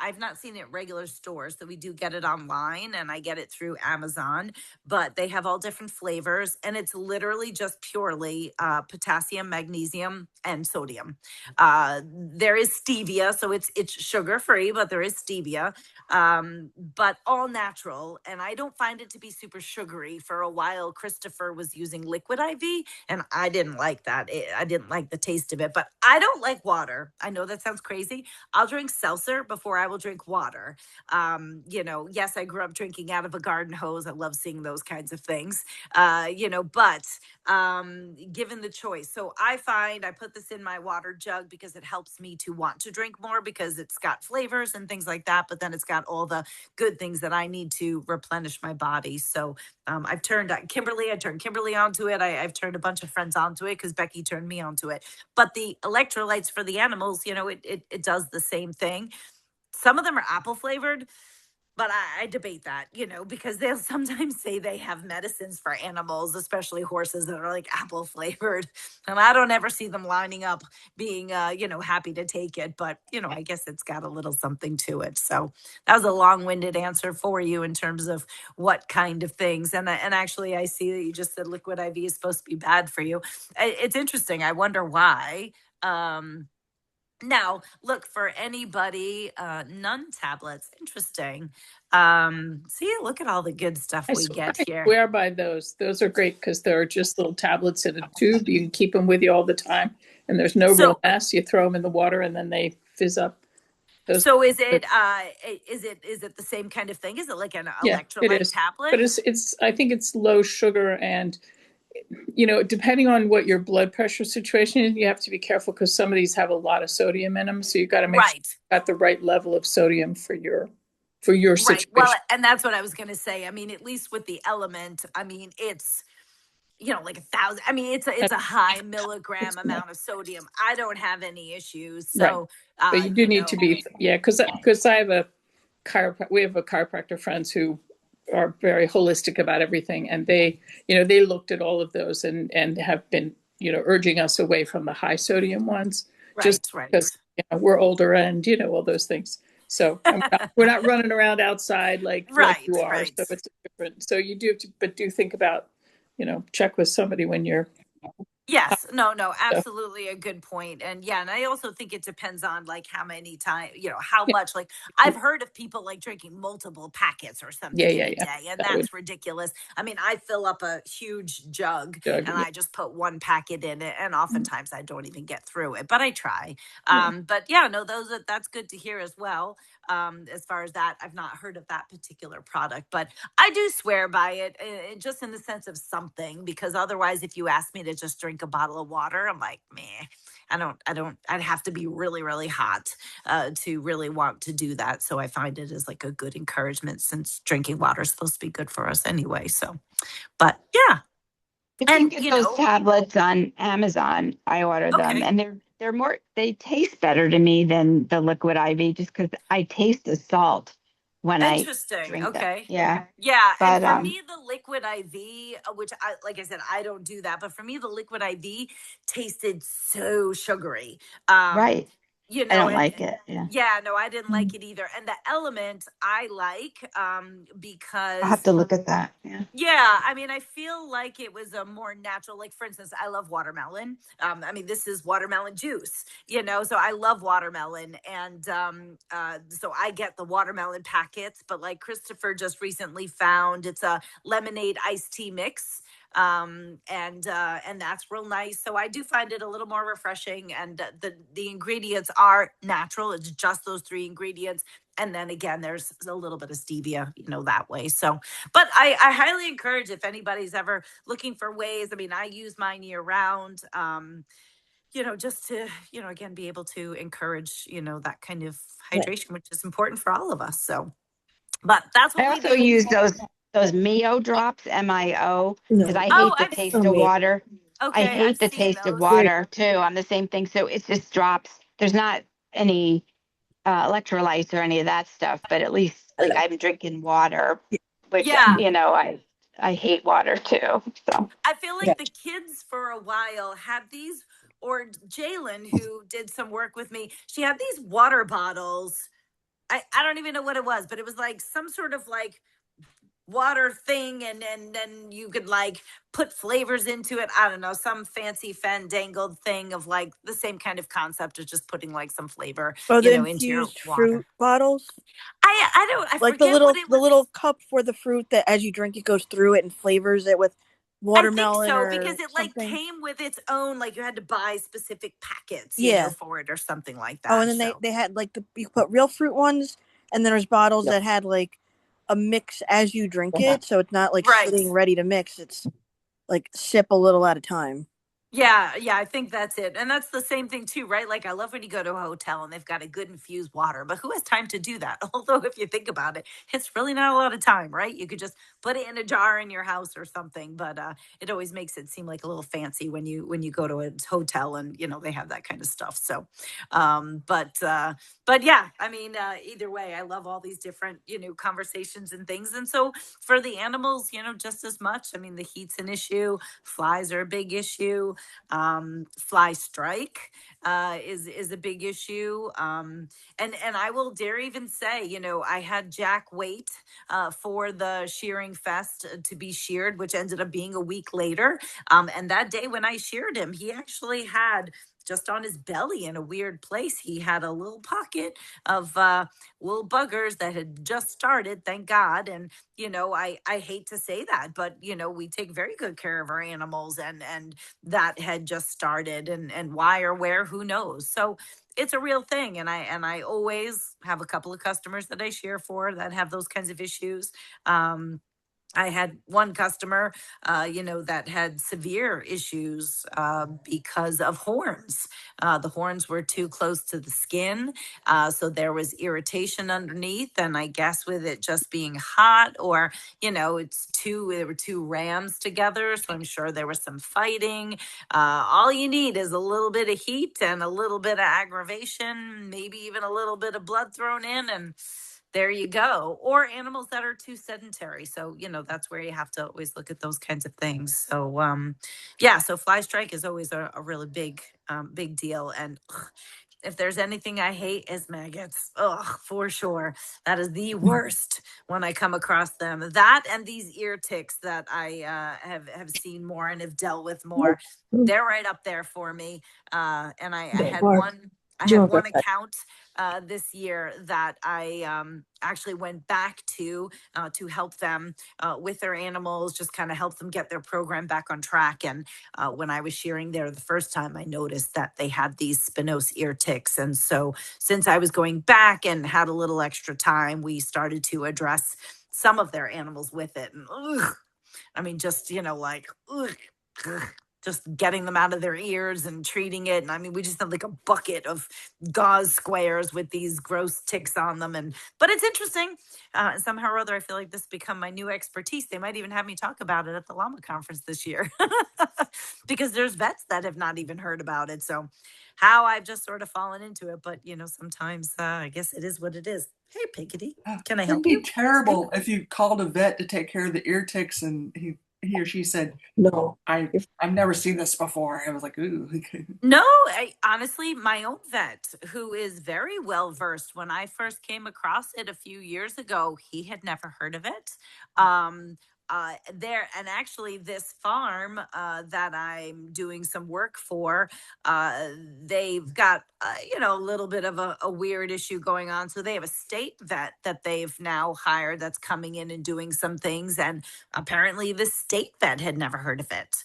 I've not seen it at regular stores, so we do get it online, and I get it through Amazon. But they have all different flavors, and it's literally just purely potassium, magnesium, and sodium. There is stevia, so it's sugar free, but there is stevia, but all natural. And I don't find it to be super sugary. For a while, Christopher was using liquid IV, and I didn't like that. I didn't like the taste of it. But I don't like water. I know that sounds crazy. I'll drink seltzer before I will drink water. Yes, I grew up drinking out of a garden hose. I love seeing those kinds of things, but given the choice. So I find I put this in my water jug because it helps me to want to drink more because it's got flavors and things like that. But then it's got all the good things that I need to replenish my body. So I've turned Kimberly onto it. I've turned a bunch of friends onto it because Becky turned me onto it. But the electrolytes for the animals, it does the same thing. Some of them are apple flavored, but I debate that, because they'll sometimes say they have medicines for animals, especially horses, that are like apple flavored. And I don't ever see them lining up being, happy to take it. But, I guess it's got a little something to it. So that was a long-winded answer for you in terms of what kind of things. And actually, I see that you just said liquid IV is supposed to be bad for you. It's interesting. I wonder why. Now, look, for anybody, none tablets. Interesting. See, look at all the good stuff we get here. I swear by those. Those are great because they're just little tablets in a tube. You can keep them with you all the time, and there's no real mess. You throw them in the water, and then they fizz up. So is it the same kind of thing? Is it like an electrolyte tablet? But it's I think it's low sugar, and depending on what your blood pressure situation is, you have to be careful because some of these have a lot of sodium in them. So you got to make sure you've got the right level of sodium for your situation. Well, and that's what I was going to say. I mean, at least with the Element, I mean, it's like 1,000. I mean, it's a high milligram amount of sodium. I don't have any issues. So, but you do need to be, because I have we have a chiropractor friends who are very holistic about everything, and they looked at all of those and have been urging us away from the high sodium ones, because we're older and all those things. So we're not running around outside like you are. So it's different. So you do have to, but do think about check with somebody when you're. Yes, no, absolutely a good point. And and I also think it depends on like how many times, how much, like I've heard of people like drinking multiple packets or something in a day, and that's ridiculous. I mean, I fill up a huge jug and I just put one packet in it, and oftentimes I don't even get through it, but I try. But that's good to hear as well. As far as that, I've not heard of that particular product, but I do swear by it, just in the sense of something, because otherwise, if you ask me to just drink a bottle of water, I'm like, meh, I'd have to be really, really hot to really want to do that. So I find it as like a good encouragement, since drinking water is supposed to be good for us anyway. So, but yeah. You can get those tablets on Amazon. I order them, and they taste better to me than the liquid IV, just because I taste the salt when I drink them. Yeah. But, and for me, the liquid IV, which like I said, I don't do that, but for me, the liquid IV tasted so sugary. Right. you I know, don't and like it. Yeah. yeah, no, I didn't like it either. And the element I like, I'll because have to look at that. Yeah. yeah, I mean, I feel like it was a more natural, like, for instance, I love watermelon. I mean, this is watermelon juice, so I love watermelon. And so I get the watermelon packets, but like Christopher just recently found, it's a lemonade iced tea mix. And that's real nice. So I do find it a little more refreshing, and the ingredients are natural. It's just those three ingredients. And then again, there's a little bit of stevia, that way. So, but I highly encourage, if anybody's ever looking for ways. I mean, I use mine year round, just to, again, be able to encourage, that kind of hydration, which is important for all of us. So, but that's I what we also do. use those Mio drops, MIO, because I Oh, hate the I've taste of water. I okay. I've hate the seen taste of those. water too. I'm the same thing. So it's just drops. There's not any electrolytes or any of that stuff, but at least like I'm drinking water, which Yeah. I hate water too. So I feel like the kids for a while had these, or Jalen, who did some work with me, she had these water bottles. I don't even know what it was, but it was like some sort of like water thing, and then you could like put flavors into it. I don't know, some fancy fandangled thing of like the same kind of concept of just putting like some flavor, Oh, the into your infused water. fruit bottles. I like forget what it the was. little cup for the fruit that as you drink it goes through it and flavors it with I think watermelon so, or because it like something. came with its own, like you had to buy specific packets, Yeah. for it or something like Oh, that. and then So they had like you put real fruit ones, and then there's bottles that had like a mix as you drink it, so it's not like right. sitting ready to mix. It's like sip a little at a time. Yeah, I think that's it. And that's the same thing too, right? Like I love when you go to a hotel and they've got a good infused water, but who has time to do that? Although if you think about it, it's really not a lot of time, right? You could just put it in a jar in your house or something, but it always makes it seem like a little fancy when you go to a hotel and they have that kind of stuff. So but yeah, I mean, either way, I love all these different, conversations and things. And so for the animals, just as much. I mean, the heat's an issue, flies are a big issue. Fly strike is a big issue. And I will dare even say, I had Jack wait for the shearing fest to be sheared, which ended up being a week later. And that day when I sheared him, he actually had, just on his belly in a weird place, he had a little pocket of little buggers that had just started, thank God. And I hate to say that, but we take very good care of our animals, and that had just started, and why or where, who knows. So it's a real thing, and I always have a couple of customers that I share for that have those kinds of issues. I had one customer, that had severe issues because of horns. The horns were too close to the skin. So there was irritation underneath. And I guess with it just being hot, or, there were two rams together. So I'm sure there was some fighting. All you need is a little bit of heat and a little bit of aggravation, maybe even a little bit of blood thrown in, and there you go. Or animals that are too sedentary. So, that's where you have to always look at those kinds of things. So, yeah, so fly strike is always a really big deal. And if there's anything I hate, is maggots. Ugh, for sure. That is the worst when I come across them. That and these ear ticks that I have seen more and have dealt with more. They're right up there for me. And I had one. I had one account this year that I actually went back to help them with their animals, just kind of help them get their program back on track. And when I was shearing there the first time, I noticed that they had these spinosed ear ticks. And so since I was going back and had a little extra time, we started to address some of their animals with it. And I mean, just, just getting them out of their ears and treating it. And I mean, we just have like a bucket of gauze squares with these gross ticks on them. But it's interesting. Somehow or other, I feel like this has become my new expertise. They might even have me talk about it at the llama conference this year because there's vets that have not even heard about it. So how I've just sort of fallen into it. But, sometimes I guess it is what it is. Hey, Piggity, can I help you? It'd be terrible if you called a vet to take care of the ear ticks and he he or she said, No. I've never seen this before. I was like, ooh. No, honestly, my own vet, who is very well versed, when I first came across it a few years ago, he had never heard of it. There and actually, this farm that I'm doing some work for, they've got a little bit of a weird issue going on. So they have a state vet that they've now hired that's coming in and doing some things, and apparently, the state vet had never heard of it.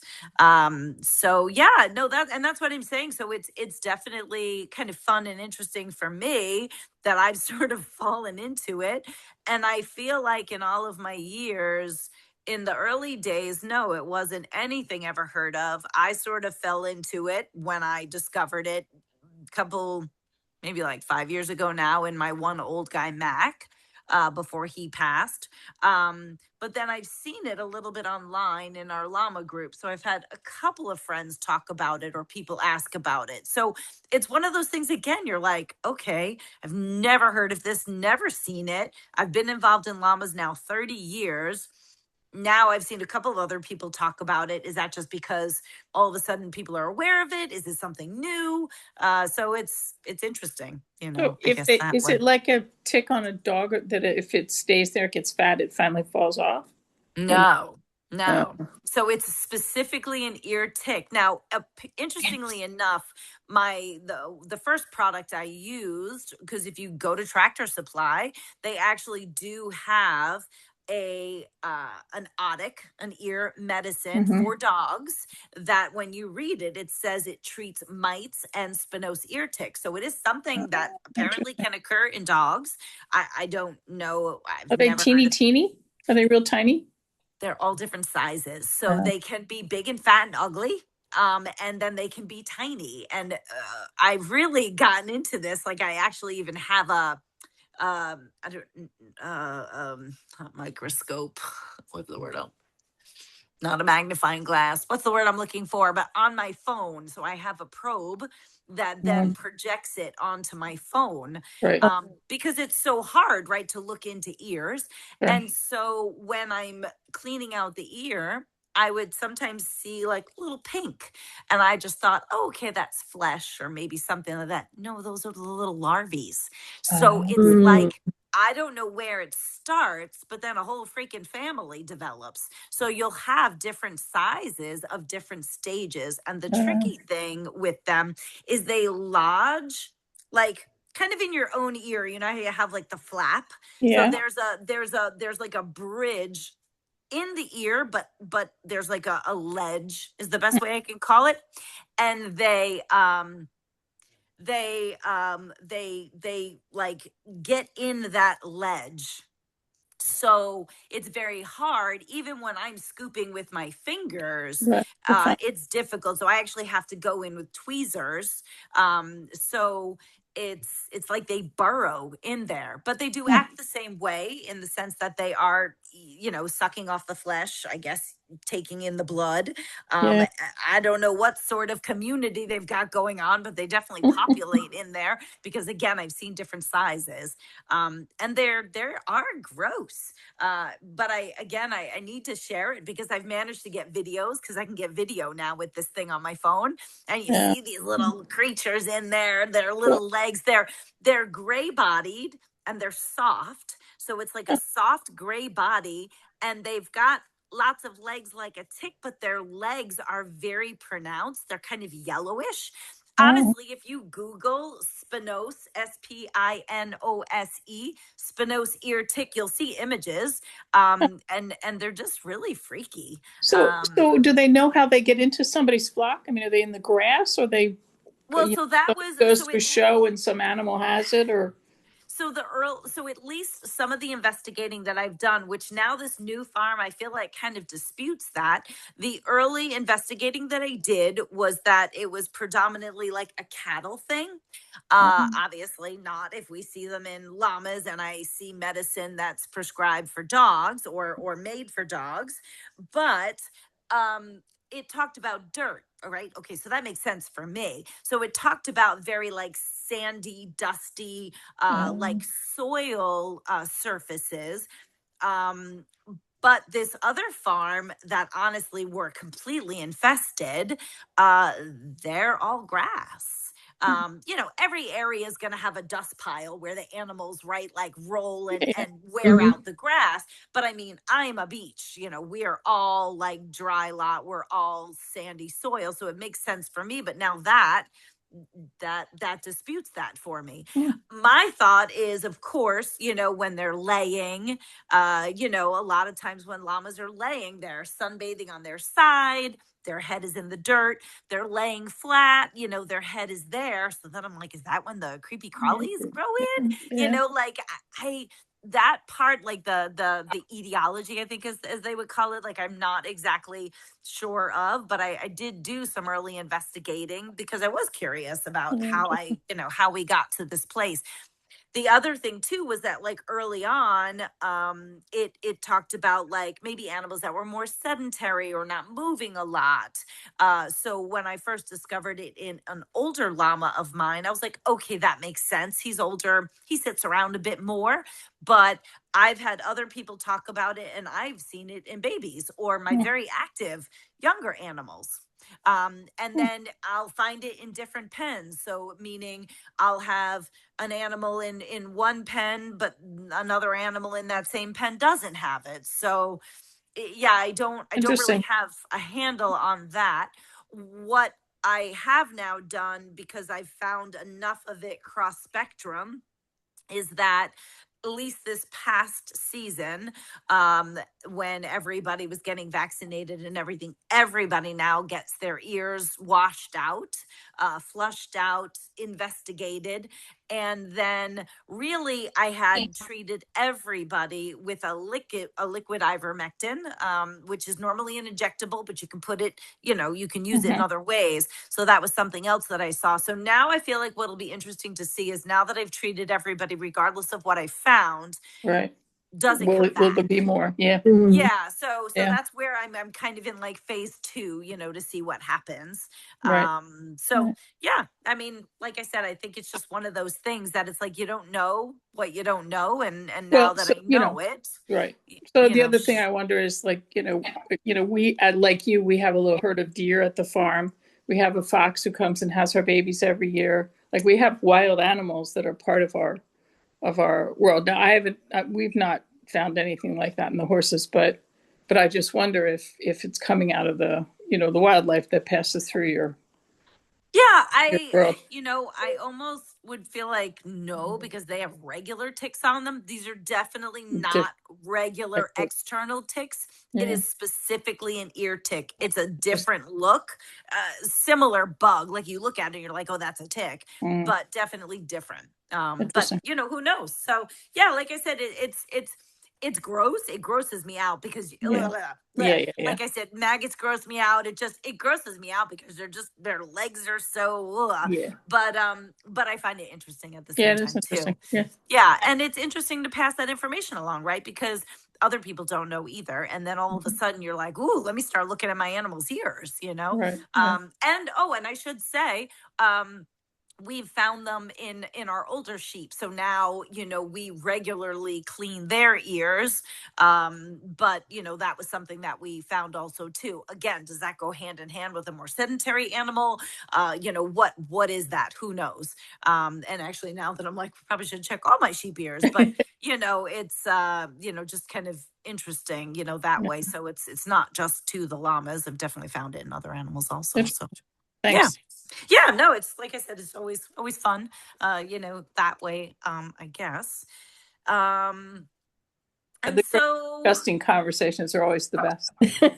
So yeah, no, that's what I'm saying. So it's definitely kind of fun and interesting for me that I've sort of fallen into it. And I feel like in all of my years, in the early days, no, it wasn't anything ever heard of. I sort of fell into it when I discovered it a couple, maybe like 5 years ago now, in my one old guy Mac, before he passed. But then I've seen it a little bit online in our llama group. So I've had a couple of friends talk about it or people ask about it. So it's one of those things, again, you're like, okay, I've never heard of this, never seen it. I've been involved in llamas now 30 years. Now I've seen a couple of other people talk about it. Is that just because all of a sudden people are aware of it? Is it something new? So it's interesting, So I guess that is way. it like a tick on a dog that if it stays there, it gets fat, it finally falls off? No. Oh. So it's specifically an ear tick. Now, interestingly enough, the first product I used, because if you go to Tractor Supply, they actually do have an otic, an ear medicine for dogs, that when you read it, it says it treats mites and spinosauce ear ticks. So it is something that apparently can occur in dogs. I don't know. Are they teeny? Are they real tiny? They're all different sizes. So they can be big and fat and ugly. And then they can be tiny. And I've really gotten into this. Like, I actually even have a microscope. What's the word? Not a magnifying glass. What's the word I'm looking for? But on my phone. So I have a probe that then projects it onto my phone. Right. Because it's so hard, right, to look into ears. Yeah. And so when I'm cleaning out the ear, I would sometimes see like a little pink. And I just thought, oh, okay, that's flesh or maybe something like that. No, those are the little larvae. So it's like, I don't know where it starts, but then a whole freaking family develops. So you'll have different sizes of different stages. And the tricky thing with them is they lodge like kind of in your own ear. You know how you have like the flap? Yeah. So there's like a bridge in the ear, but there's like a ledge is the best way I can call it. And they like get in that ledge. So it's very hard, even when I'm scooping with my fingers. It's difficult. So I actually have to go in with tweezers. So it's like they burrow in there, but they do act the same way in the sense that they are, sucking off the flesh, I guess, taking in the blood. I don't know what sort of community they've got going on, but they definitely populate in there because, again, I've seen different sizes. And they are gross. But I need to share it because I've managed to get videos, because I can get video now with this thing on my phone. And you see these little creatures in there, their little legs, they're gray bodied and they're soft. So it's like a soft gray body, and they've got lots of legs like a tick, but their legs are very pronounced. They're kind of yellowish. Honestly, if you Google spinosauce, Spinose, spinosauce ear tick, you'll see images, and they're just really freaky. So do they know how they get into somebody's flock? I mean, are they in the grass, or they? Well, so that was goes to a show and some animal has it, or? So at least some of the investigating that I've done, which now this new farm, I feel like kind of disputes that. The early investigating that I did was that it was predominantly like a cattle thing. Obviously not if we see them in llamas and I see medicine that's prescribed for dogs or made for dogs. But it talked about dirt. All right. Okay. So that makes sense for me. So it talked about very like sandy, dusty, like soil surfaces. But this other farm that honestly were completely infested, they're all grass. Every area is going to have a dust pile where the animals, right, like roll and wear out the grass. But I mean, I'm a beach, we are all like dry lot. We're all sandy soil. So it makes sense for me. But now that disputes that for me. My thought is, of course, when they're laying, a lot of times when llamas are laying, they're sunbathing on their side, their head is in the dirt, they're laying flat, their head is there. So then I'm like, is that when the creepy crawlies grow in? Like I that part, like the etiology, I think, as they would call it, like I'm not exactly sure of, but I did do some early investigating because I was curious about how we got to this place. The other thing too was that, like, early on, it talked about like maybe animals that were more sedentary or not moving a lot. So when I first discovered it in an older llama of mine, I was like, okay, that makes sense. He's older, he sits around a bit more. But I've had other people talk about it, and I've seen it in babies or my very active younger animals. And then I'll find it in different pens. So meaning I'll have an animal in one pen, but another animal in that same pen doesn't have it. So yeah, I don't really have a handle on that. What I have now done, because I've found enough of it cross spectrum, is that at least this past season, when everybody was getting vaccinated and everything, everybody now gets their ears washed out, flushed out, investigated. And then really I had treated everybody with a liquid ivermectin, which is normally an injectable, but you can put it, you can use it in other ways. So that was something else that I saw. So now I feel like what'll be interesting to see is, now that I've treated everybody, regardless of what I found, right, does it will come it, will back? there be more? Yeah. Yeah, so Yeah. that's where I'm kind of in like phase 2, to see what happens. Right. So yeah, I mean, like I said, I think it's just one of those things that it's like you don't know what you don't know, and now Well, that so, I know it, right. So the other thing I wonder is, like, we like you, we have a little herd of deer at the farm. We have a fox who comes and has her babies every year. Like, we have wild animals that are part of our world. Now, we've not found anything like that in the horses, but I just wonder if it's coming out of the the wildlife that passes through your world. I almost would feel like no, because they have regular ticks on them. These are definitely not regular external ticks. It is specifically an ear tick. It's a different look, similar bug. Like, you look at it and you're like, oh, that's a tick, but definitely different. But who knows? So yeah, like I said, it's gross. It grosses me out because like I said, maggots gross me out. It grosses me out because their legs are so but I find it interesting at the same time too. Yeah, and it's interesting to pass that information along, right? Because other people don't know either, and then all of a sudden you're like, ooh, let me start looking at my animal's ears, Right. and I should say, we've found them in our older sheep. So now, we regularly clean their ears. But that was something that we found also too. Again, does that go hand in hand with a more sedentary animal? What is that? Who knows? And actually, now that I'm like, probably should check all my sheep ears, but it's just kind of interesting, that way. So it's not just to the llamas. I've definitely found it in other animals also. So Thanks. yeah, no, it's like I said, it's always fun, that way, I guess. And so disgusting conversations are always the best.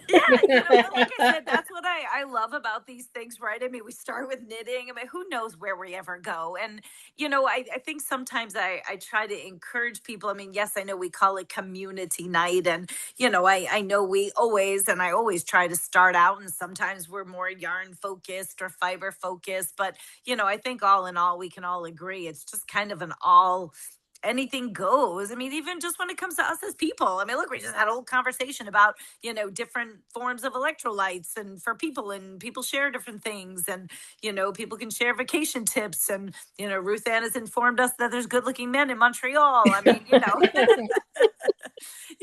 yeah, like I said, that's what I love about these things, right? I mean, we start with knitting. I mean, who knows where we ever go? And, I think sometimes I try to encourage people. I mean, yes, I know we call it community night. And, I know I always try to start out, and sometimes we're more yarn focused or fiber focused. But, I think all in all, we can all agree it's just kind of anything goes. I mean, even just when it comes to us as people. I mean, look, we just had a whole conversation about, different forms of electrolytes and for people, and people share different things, and, people can share vacation tips. And, Ruth Ann has informed us that there's good looking men in Montreal. I mean,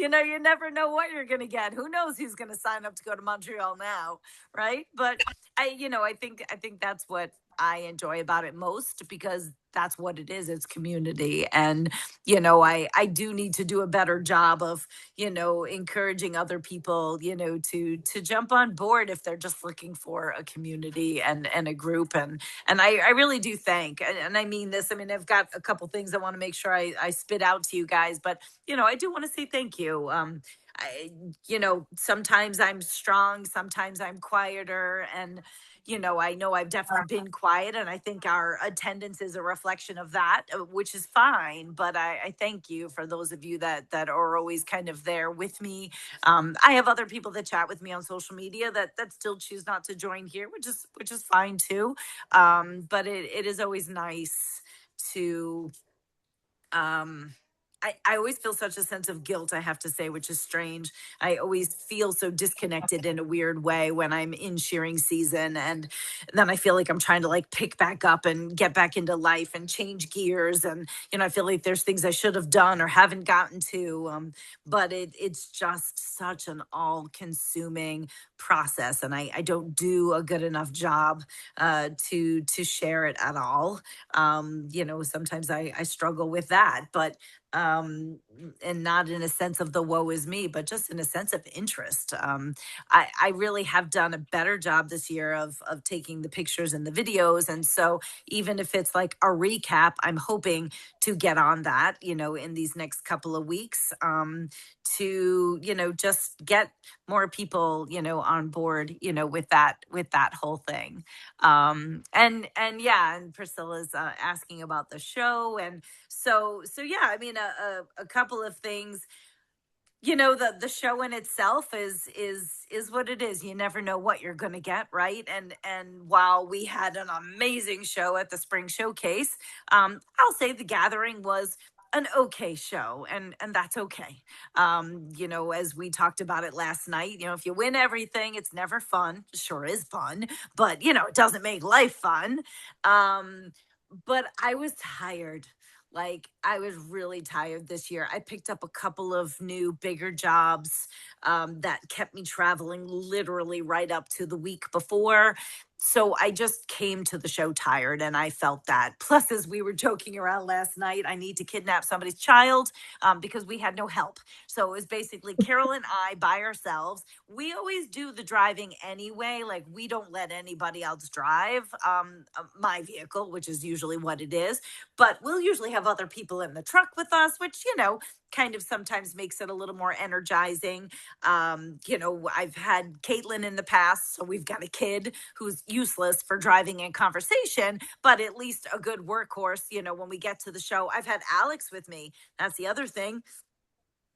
you never know what you're going to get. Who knows who's going to sign up to go to Montreal now, right? But I think that's what I enjoy about it most, because that's what it is. It's community. And, I do need to do a better job of, encouraging other people, to jump on board if they're just looking for a community and a group. And I really do thank, and I mean this, I mean, I've got a couple things I want to make sure I spit out to you guys, but, I do want to say thank you. I, sometimes I'm strong, sometimes I'm quieter. And, I know I've definitely been quiet, and I think our attendance is a reflection of that, which is fine. But I thank you for those of you that are always kind of there with me. I have other people that chat with me on social media that still choose not to join here, which is fine too. But it is always nice to I always feel such a sense of guilt, I have to say, which is strange. I always feel so disconnected in a weird way when I'm in shearing season. And then I feel like I'm trying to like pick back up and get back into life and change gears. And, I feel like there's things I should have done or haven't gotten to. But it's just such an all consuming process. And I don't do a good enough job to share it at all. Sometimes I struggle with that, but and not in a sense of the woe is me, but just in a sense of interest. I really have done a better job this year of taking the pictures and the videos. And so even if it's like a recap, I'm hoping to get on that, in these next couple of weeks, to, just get more people, on board, with that whole thing. And yeah, and Priscilla's asking about the show. And so yeah, I mean, a couple of things. The show in itself is what it is. You never know what you're going to get, right? And while we had an amazing show at the spring showcase, I'll say the gathering was an okay show, and that's okay. As we talked about it last night, if you win everything, it's never fun. Sure is fun, but it doesn't make life fun. But I was tired. Like, I was really tired this year. I picked up a couple of new bigger jobs that kept me traveling literally right up to the week before. So I just came to the show tired, and I felt that. Plus, as we were joking around last night, I need to kidnap somebody's child because we had no help. So it was basically Carol and I by ourselves. We always do the driving anyway. Like, we don't let anybody else drive my vehicle, which is usually what it is. But we'll usually have other people in the truck with us, which, kind of sometimes makes it a little more energizing. I've had Caitlin in the past, so we've got a kid who's useless for driving and conversation, but at least a good workhorse, when we get to the show. I've had Alex with me. That's the other thing.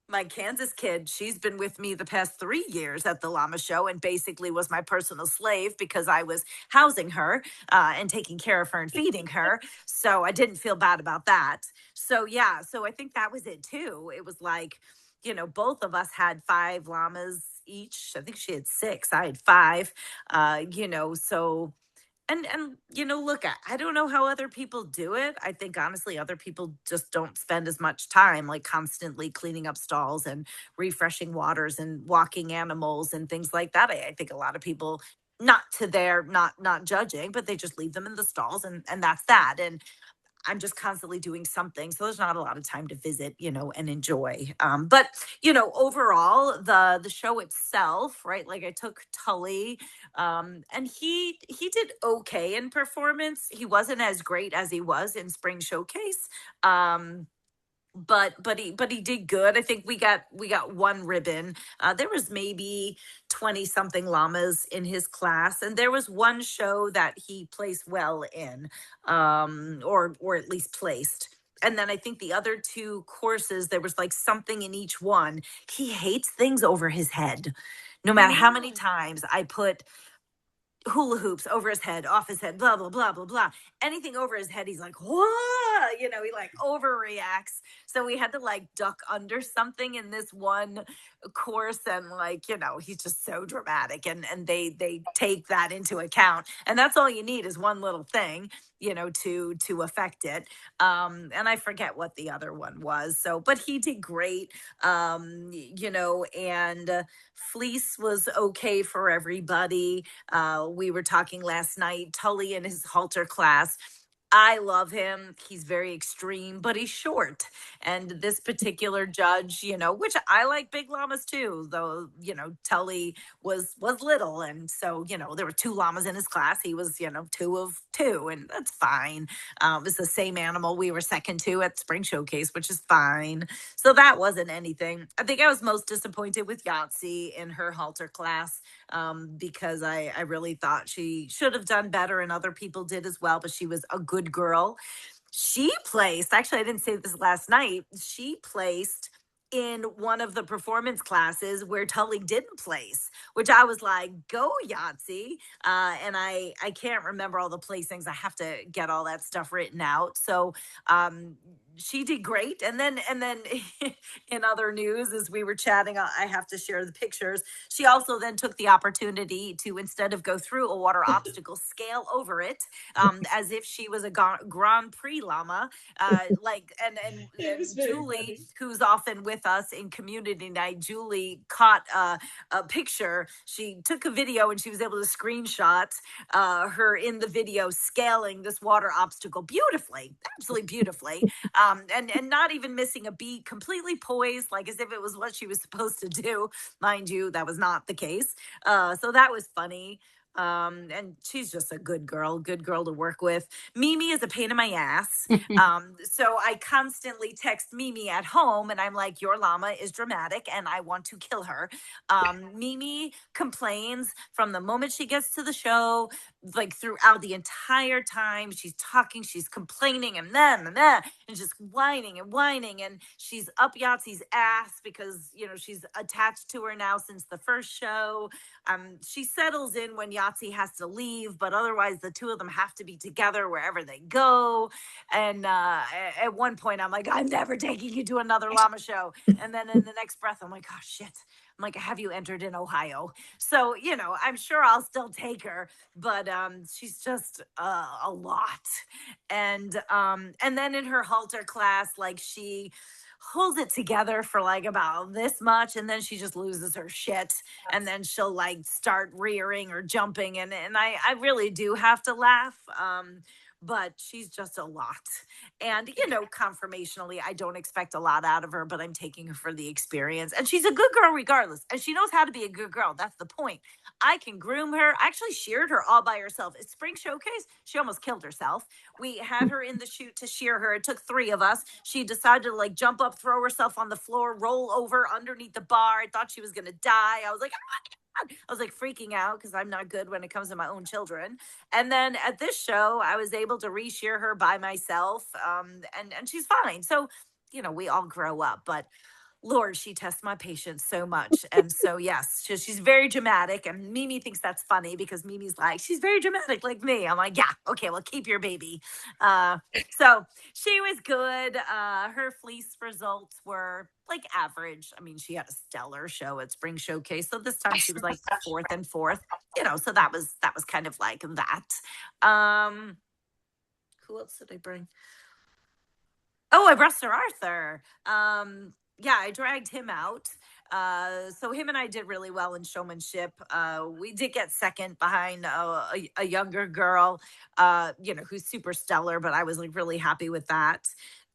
My Kansas kid, she's been with me the past 3 years at the llama show, and basically was my personal slave because I was housing her and taking care of her and feeding her. So I didn't feel bad about that. So yeah, so I think that was it too. It was like, both of us had 5 llamas each. I think she had 6. I had 5. So and look, I don't know how other people do it. I think honestly other people just don't spend as much time like constantly cleaning up stalls and refreshing waters and walking animals and things like that. I think a lot of people, not to their, not judging, but they just leave them in the stalls, and that's that. And I'm just constantly doing something. So there's not a lot of time to visit, and enjoy. But overall, the show itself, right? Like, I took Tully, and he did okay in performance. He wasn't as great as he was in Spring Showcase. But he did good. I think we got one ribbon. There was maybe 20 something llamas in his class, and there was one show that he placed well in, or at least placed. And then I think the other 2 courses, there was like something in each one. He hates things over his head. No matter how many times I put hula hoops over his head, off his head, blah, blah, blah, blah, blah. Anything over his head, he's like, what? he like overreacts. So we had to like duck under something in this one course, and like, he's just so dramatic, and they take that into account, and that's all you need is one little thing, to affect it. And I forget what the other one was. So, but he did great. And Fleece was okay for everybody. We were talking last night, Tully in his halter class. I love him. He's very extreme, but he's short. And this particular judge, which I like big llamas too, though, Tully was little. And so, there were 2 llamas in his class. He was, 2 of 2, and that's fine. It's the same animal we were second to at Spring Showcase, which is fine. So that wasn't anything. I think I was most disappointed with Yahtzee in her halter class, because I really thought she should have done better, and other people did as well, but she was a good girl. She placed, actually, I didn't say this last night, she placed in one of the performance classes where Tully didn't place, which I was like, go Yahtzee. And I can't remember all the placings. I have to get all that stuff written out. So she did great. And then in other news, as we were chatting, I have to share the pictures. She also then took the opportunity to, instead of go through a water obstacle, scale over it, as if she was a Grand Prix llama. And Julie, who's often with us in Community Night, Julie caught a picture. She took a video and she was able to screenshot her in the video scaling this water obstacle beautifully, absolutely beautifully. And not even missing a beat, completely poised, like as if it was what she was supposed to do. Mind you, that was not the case. So that was funny. And she's just a good girl to work with. Mimi is a pain in my ass. So I constantly text Mimi at home and I'm like, your llama is dramatic and I want to kill her. Mimi complains from the moment she gets to the show, like throughout the entire time. She's talking, she's complaining, and just whining, and she's up Yahtzee's ass because, she's attached to her now since the first show. She settles in when Yahtzee has to leave, but otherwise the 2 of them have to be together wherever they go. And at one point I'm like, I'm never taking you to another llama show. And then in the next breath, I'm like, oh shit. I'm like, have you entered in Ohio? So, I'm sure I'll still take her, but she's just a lot. And then in her halter class, like she holds it together for like about this much, and then she just loses her shit, and then she'll like start rearing or jumping, and I really do have to laugh. But she's just a lot. And, conformationally, I don't expect a lot out of her, but I'm taking her for the experience. And she's a good girl regardless. And she knows how to be a good girl. That's the point. I can groom her. I actually sheared her all by herself. At Spring Showcase, she almost killed herself. We had her in the chute to shear her. It took 3 of us. She decided to like jump up, throw herself on the floor, roll over underneath the bar. I thought she was going to die. I was like, I was like freaking out because I'm not good when it comes to my own children. And then at this show, I was able to re-shear her by myself. And she's fine. So, we all grow up, but Lord, she tests my patience so much. And so, yes, she's very dramatic. And Mimi thinks that's funny because Mimi's like, she's very dramatic like me. I'm like, yeah, okay, well, keep your baby. So she was good. Her fleece results were like average. I mean, she had a stellar show at Spring Showcase. So this time she was like 4th and 4th, so that was kind of like that. Who else did I bring? Oh, I brought Sir Arthur. Yeah, I dragged him out. So him and I did really well in showmanship. We did get second behind a younger girl, who's super stellar, but I was like really happy with that.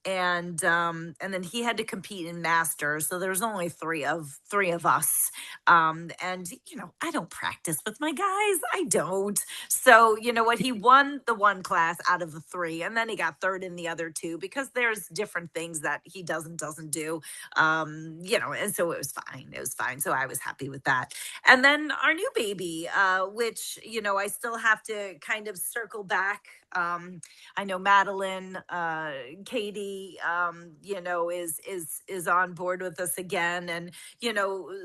And then he had to compete in masters, so there was only three of us. And I don't practice with my guys. I don't. So you know what? He won the one class out of the 3, and then he got 3rd in the other 2 because there's different things that he doesn't do. And so it was fine. It was fine. So I was happy with that. And then our new baby, which I still have to kind of circle back I know Madeline, Katie, is on board with us again. And,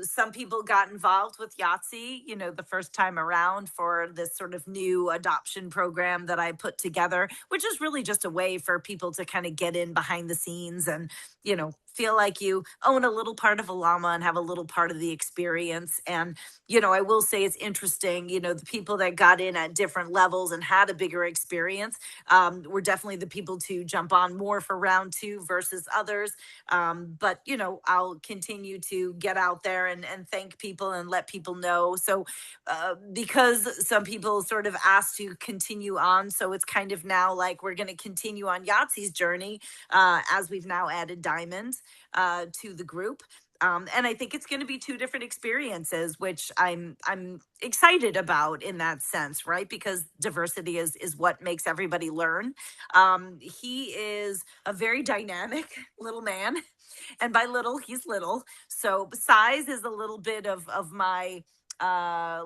some people got involved with Yahtzee, the first time around for this sort of new adoption program that I put together, which is really just a way for people to kind of get in behind the scenes and, feel like you own a little part of a llama and have a little part of the experience. And, I will say it's interesting, the people that got in at different levels and had a bigger experience were definitely the people to jump on more for round 2 versus others. But, I'll continue to get out there and thank people and let people know. So because some people sort of asked to continue on, so it's kind of now like we're going to continue on Yahtzee's journey as we've now added Diamond to the group. And I think it's going to be 2 different experiences, which I'm excited about in that sense, right? Because diversity is what makes everybody learn. He is a very dynamic little man, and by little, he's little. So size is a little bit of my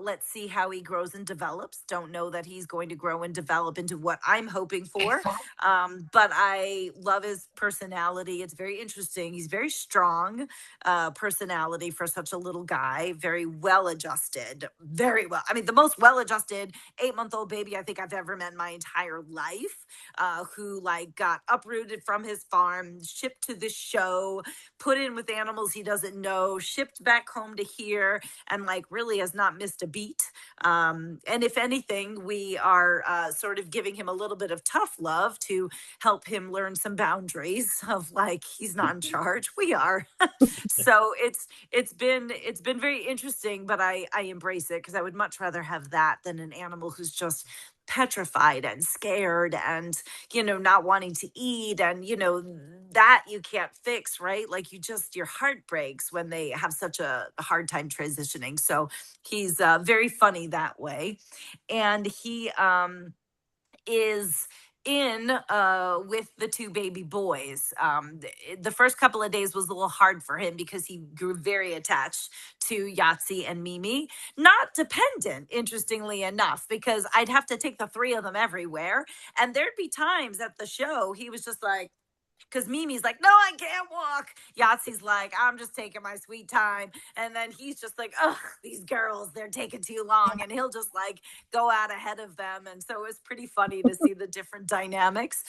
let's see how he grows and develops. Don't know that he's going to grow and develop into what I'm hoping for. But I love his personality. It's very interesting. He's very strong personality for such a little guy, very well adjusted, very well. I mean, the most well adjusted 8-month-old baby I think I've ever met in my entire life, who like got uprooted from his farm, shipped to the show, put in with animals he doesn't know, shipped back home to here, and like really has not missed a beat. And if anything, we are sort of giving him a little bit of tough love to help him learn some boundaries of like, he's not in charge. We are. So it's been very interesting, but I embrace it because I would much rather have that than an animal who's just petrified and scared and not wanting to eat, and that you can't fix, right? Like your heart breaks when they have such a hard time transitioning. So he's very funny that way. And he is in with the 2 baby boys. The first couple of days was a little hard for him because he grew very attached to Yahtzee and Mimi. Not dependent, interestingly enough, because I'd have to take the 3 of them everywhere. And there'd be times at the show he was just like, because Mimi's like, no, I can't walk. Yahtzee's like, I'm just taking my sweet time. And then he's just like, ugh, these girls, they're taking too long. And he'll just like go out ahead of them. And so it's pretty funny to see the different dynamics.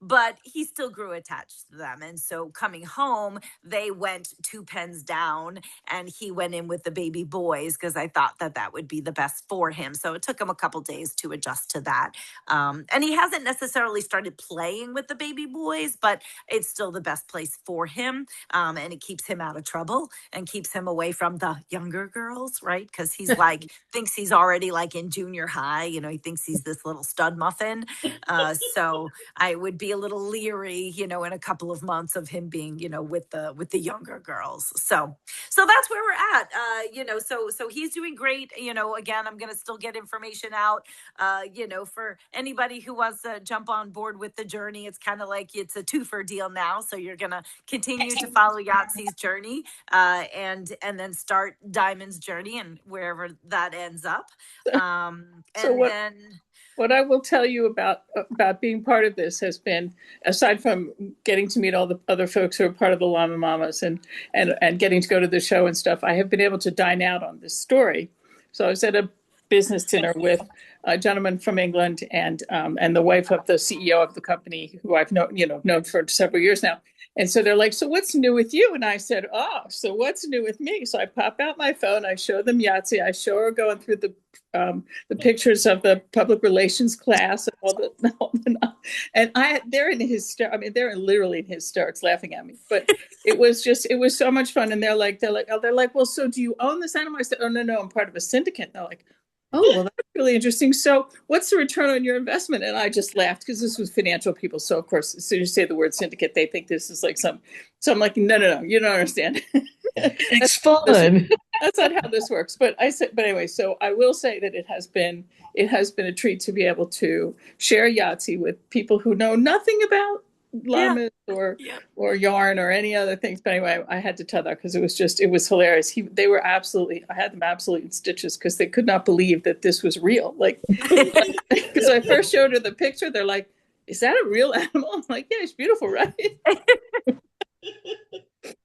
But he still grew attached to them. And so coming home, they went 2 pens down and he went in with the baby boys because I thought that would be the best for him. So it took him a couple days to adjust to that. And he hasn't necessarily started playing with the baby boys, but it's still the best place for him. And it keeps him out of trouble and keeps him away from the younger girls, right? Because he's like, thinks he's already like in junior high, he thinks he's this little stud muffin. So I would be a little leery, in a couple of months of him being, with the younger girls. So that's where we're at. So he's doing great. Again, I'm going to still get information out, for anybody who wants to jump on board with the journey. It's kind of like it's a 2-for deal now. So you're going to continue to follow Yahtzee's journey and then start Diamond's journey and wherever that ends up. What I will tell you about being part of this has been, aside from getting to meet all the other folks who are part of the Llama Mamas and getting to go to the show and stuff, I have been able to dine out on this story. So I was at a business dinner with a gentleman from England and the wife of the CEO of the company, who I've known for several years now. And so they're like, so what's new with you? And I said, oh, so what's new with me? So I pop out my phone, I show them Yahtzee, I show her going through the pictures of the public relations class and and they're in hysterics. I mean, they're literally in hysterics laughing at me. But it was so much fun. And they're like, well, so do you own this animal? I said, oh, no, I'm part of a syndicate. And they're like, oh, well, that's really interesting. So what's the return on your investment? And I just laughed because this was financial people. So, of course, as soon as you say the word syndicate, they think this is like so I'm like, no, you don't understand. It's fun. That's not how this works. But anyway, so I will say that it has been a treat to be able to share Yahtzee with people who know nothing about llamas or yarn or any other things. But anyway, I had to tell that because it was hilarious. I had them absolutely in stitches because they could not believe that this was real. Like, because I first showed her the picture, they're like, "Is that a real animal?" I'm like, "Yeah, it's beautiful, right?"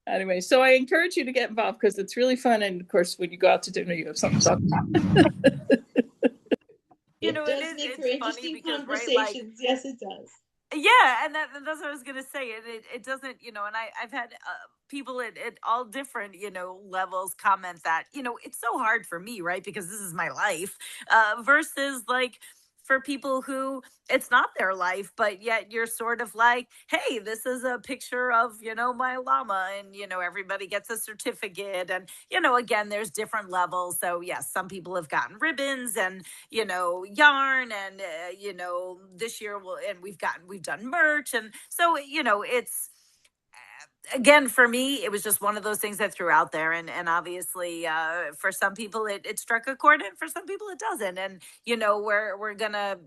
Anyway, so I encourage you to get involved because it's really fun. And of course, when you go out to dinner, you have something to talk about. It does make for interesting conversations. Right, yes, it does. Yeah, and that's what I was gonna say. It doesn't, and I've had people at all different, levels comment that, it's so hard for me, right? Because this is my life, versus like for people who it's not their life, but yet you're sort of like, hey, this is a picture of, my llama, and, everybody gets a certificate. And, again, there's different levels. So, yes, some people have gotten ribbons and, yarn, and, this year we've done merch. And so, it's, again, for me, it was just one of those things that threw out there, and obviously, for some people, it struck a chord, and for some people, it doesn't. And we're gonna,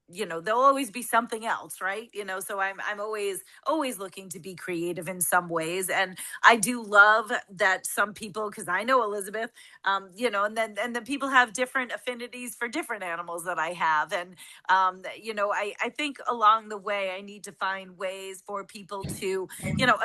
there'll always be something else, right? So I'm always looking to be creative in some ways, and I do love that some people, because I know Elizabeth, and then people have different affinities for different animals that I have, and I think along the way, I need to find ways for people to,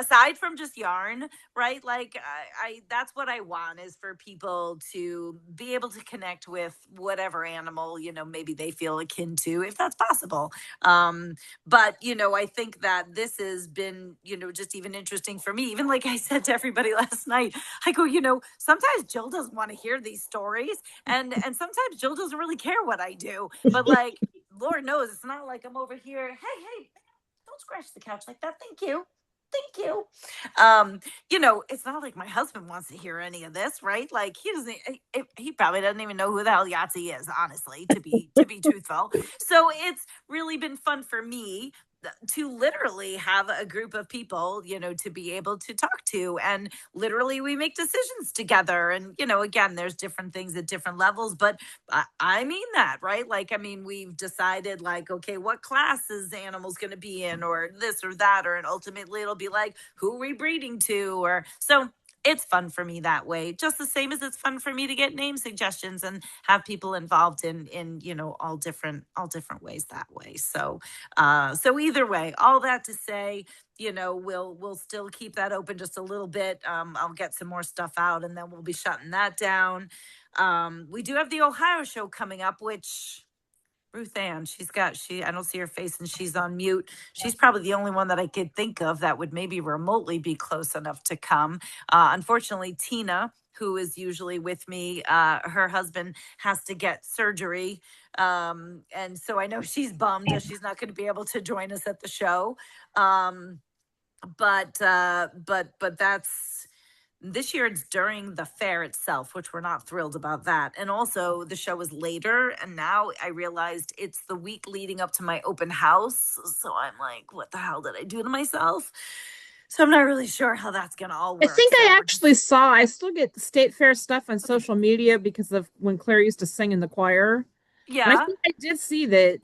aside from just yarn, right? Like I that's what I want, is for people to be able to connect with whatever animal, maybe they feel akin to, if that's possible. But, I think that this has been, just even interesting for me. Even like I said to everybody last night, I go, sometimes Jill doesn't want to hear these stories, and sometimes Jill doesn't really care what I do. But like, Lord knows, it's not like I'm over here, hey, don't scratch the couch like that. Thank you. It's not like my husband wants to hear any of this, right? Like he doesn't, he probably doesn't even know who the hell Yahtzee is, honestly, to be truthful. So it's really been fun for me to literally have a group of people, to be able to talk to, and literally we make decisions together. And, again, there's different things at different levels, but I mean that, right? Like, I mean, we've decided like, okay, what class is the animal's going to be in, or this or that, and ultimately it'll be like, who are we breeding to? Or so it's fun for me that way, just the same as it's fun for me to get name suggestions and have people involved in all different ways that way. So so either way, all that to say, we'll still keep that open just a little bit. I'll get some more stuff out, and then we'll be shutting that down. We do have the Ohio show coming up, which Ruth Ann, I don't see her face, and she's on mute. She's probably the only one that I could think of that would maybe remotely be close enough to come. Unfortunately, Tina, who is usually with me, her husband has to get surgery. And so I know she's bummed that she's not going to be able to join us at the show. But that's, this year it's during the fair itself, which we're not thrilled about that. And also the show is later, and now I realized it's the week leading up to my open house. So I'm like, what the hell did I do to myself? So I'm not really sure how that's going to all work. I think I actually saw, I still get the state fair stuff on social media because of when Claire used to sing in the choir. Yeah. And I think I did see that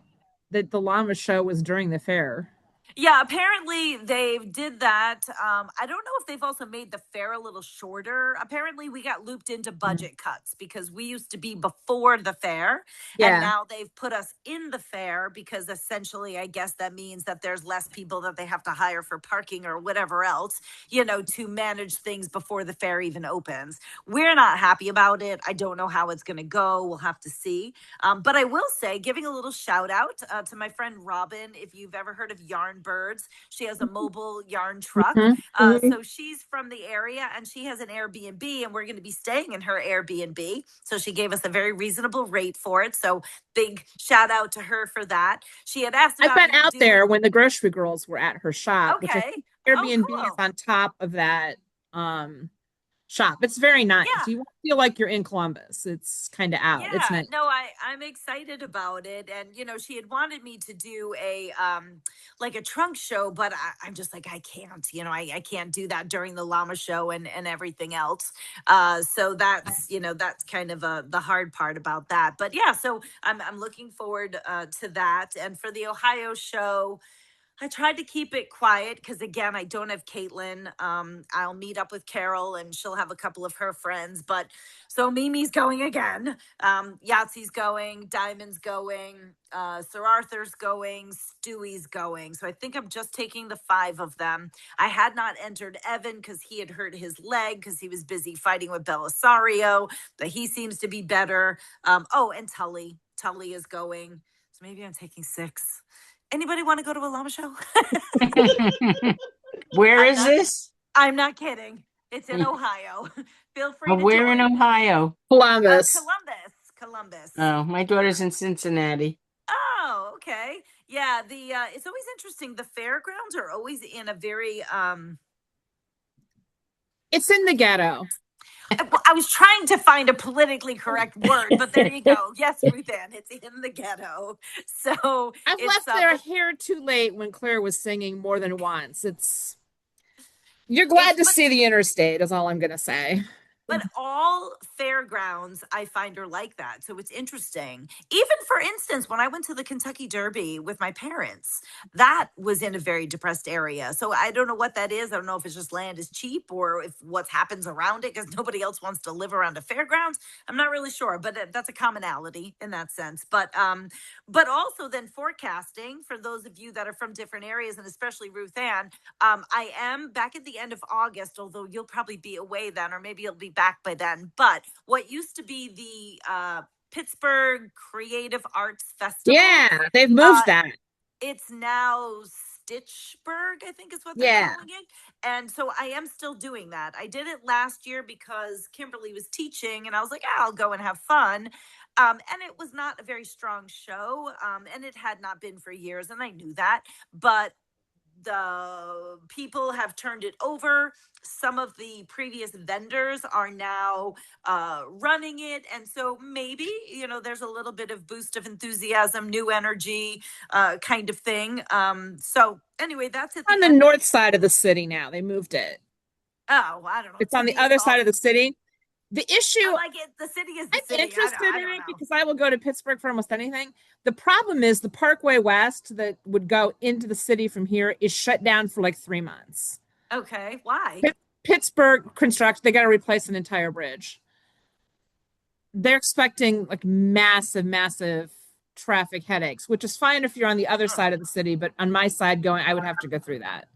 the llama show was during the fair. Yeah, apparently they did that. I don't know if they've also made the fair a little shorter. Apparently we got looped into budget cuts because we used to be before the fair. Yeah. And now they've put us in the fair because essentially I guess that means that there's less people that they have to hire for parking or whatever else, to manage things before the fair even opens. We're not happy about it. I don't know how it's going to go. We'll have to see. But I will say, giving a little shout out to my friend Robin, if you've ever heard of Yarn Birds, she has a mobile yarn truck. So she's from the area, and she has an Airbnb, and we're going to be staying in her Airbnb. So she gave us a very reasonable rate for it. So big shout out to her for that. She had asked about, I've been out there when the grocery girls were at her shop. Okay. Which Airbnb is on top of that shop. It's very nice. Yeah. You won't feel like you're in Columbus. It's kind of out. Yeah, it's nice. No, I'm excited about it. And, she had wanted me to do a, like a trunk show, but I'm just like, I can't, I can't do that during the llama show and everything else. So that's, that's kind of the hard part about that. But yeah, so I'm looking forward to that. And for the Ohio show, I tried to keep it quiet because, again, I don't have Caitlin. I'll meet up with Carol and she'll have a couple of her friends. But so Mimi's going again. Yahtzee's going. Diamond's going. Sir Arthur's going. Stewie's going. So I think I'm just taking the 5 of them. I had not entered Evan because he had hurt his leg because he was busy fighting with Belisario. But he seems to be better. And Tully. Tully is going. So maybe I'm taking 6. Anybody want to go to a llama show? Where is this? I'm not kidding. It's in Ohio. Feel free to Where join. in Ohio? Columbus. Columbus. Oh, my daughter's in Cincinnati. Oh, okay. Yeah, it's always interesting. The fairgrounds are always in a very It's in the ghetto. I was trying to find a politically correct word, but there you go. Yes, Ruth Ann, it's in the ghetto. So I've left there a hair too late when Claire was singing more than once. You're glad to see the interstate, is all I'm going to say. But all fairgrounds I find are like that. So it's interesting. Even for instance, when I went to the Kentucky Derby with my parents, that was in a very depressed area. So I don't know what that is. I don't know if it's just land is cheap or if what happens around it because nobody else wants to live around a fairgrounds. I'm not really sure, but that's a commonality in that sense. But also then forecasting for those of you that are from different areas and especially Ruth Ann, I am back at the end of August, although you'll probably be away then, or maybe you'll be back by then. But what used to be the Pittsburgh Creative Arts Festival. Yeah, they've moved that. It's now Stitchburg, I think is what they're calling it. And so I am still doing that. I did it last year because Kimberly was teaching and I was like, I'll go and have fun. And it was not a very strong show. And it had not been for years. And I knew that. But the people have turned it over. Some of the previous vendors are now running it. And so maybe, there's a little bit of boost of enthusiasm, new energy kind of thing. So anyway, that's it. On the north side of the city now. They moved it. Oh, I don't know. It's on the other side of the city. The issue, I like it. The city is the city. I'm interested in it because I will go to Pittsburgh for almost anything. The problem is the Parkway West that would go into the city from here is shut down for like 3 months. Okay, why? Pittsburgh construction, they got to replace an entire bridge. They're expecting like massive traffic headaches, which is fine if you're on the other side of the city, but on my side I would have to go through that.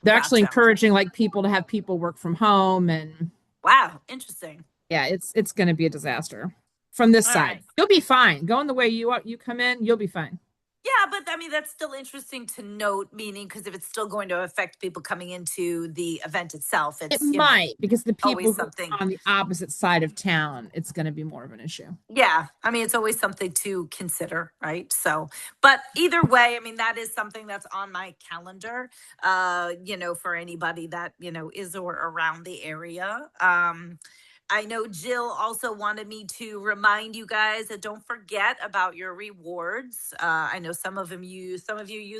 They're actually encouraging like people to have people work from home and wow, interesting. Yeah, it's going to be a disaster from this side. Right. You'll be fine. Going the way you come in, you'll be fine. Yeah, but I mean, that's still interesting to note, meaning because if it's still going to affect people coming into the event itself, it might, because the people who are on the opposite side of town, it's going to be more of an issue. Yeah, I mean, it's always something to consider, right? So, but either way, I mean, that is something that's on my calendar, for anybody that, is or around the area. I know Jill also wanted me to remind you guys that don't forget about your rewards. I know some of you use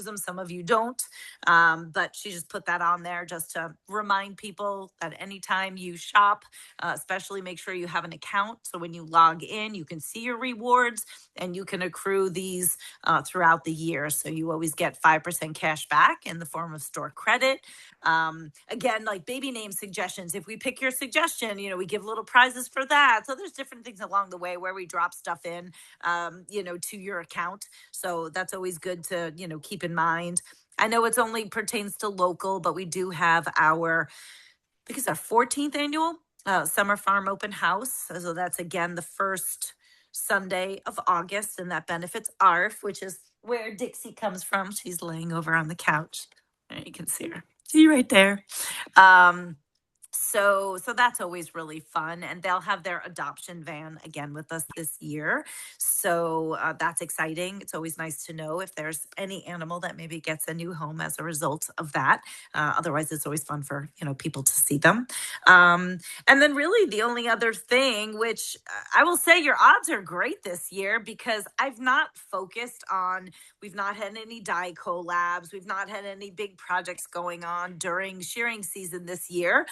them, some of you don't. But she just put that on there just to remind people that anytime you shop, especially make sure you have an account. So when you log in, you can see your rewards and you can accrue these throughout the year. So you always get 5% cash back in the form of store credit. Again, like baby name suggestions. If we pick your suggestion, we give little prizes for that. So there's different things along the way where we drop stuff in, to your account. So that's always good to, keep in mind. I know it's only pertains to local, but we do have our 14th annual Summer Farm Open House. So that's again the first Sunday of August, and that benefits ARF, which is where Dixie comes from. She's laying over on the couch. And you can see her. See right there. So that's always really fun, and they'll have their adoption van again with us this year. So that's exciting. It's always nice to know if there's any animal that maybe gets a new home as a result of that. Otherwise, it's always fun for people to see them. And then really the only other thing, which I will say your odds are great this year because I've not focused on. We've not had any dye collabs. We've not had any big projects going on during shearing season this year.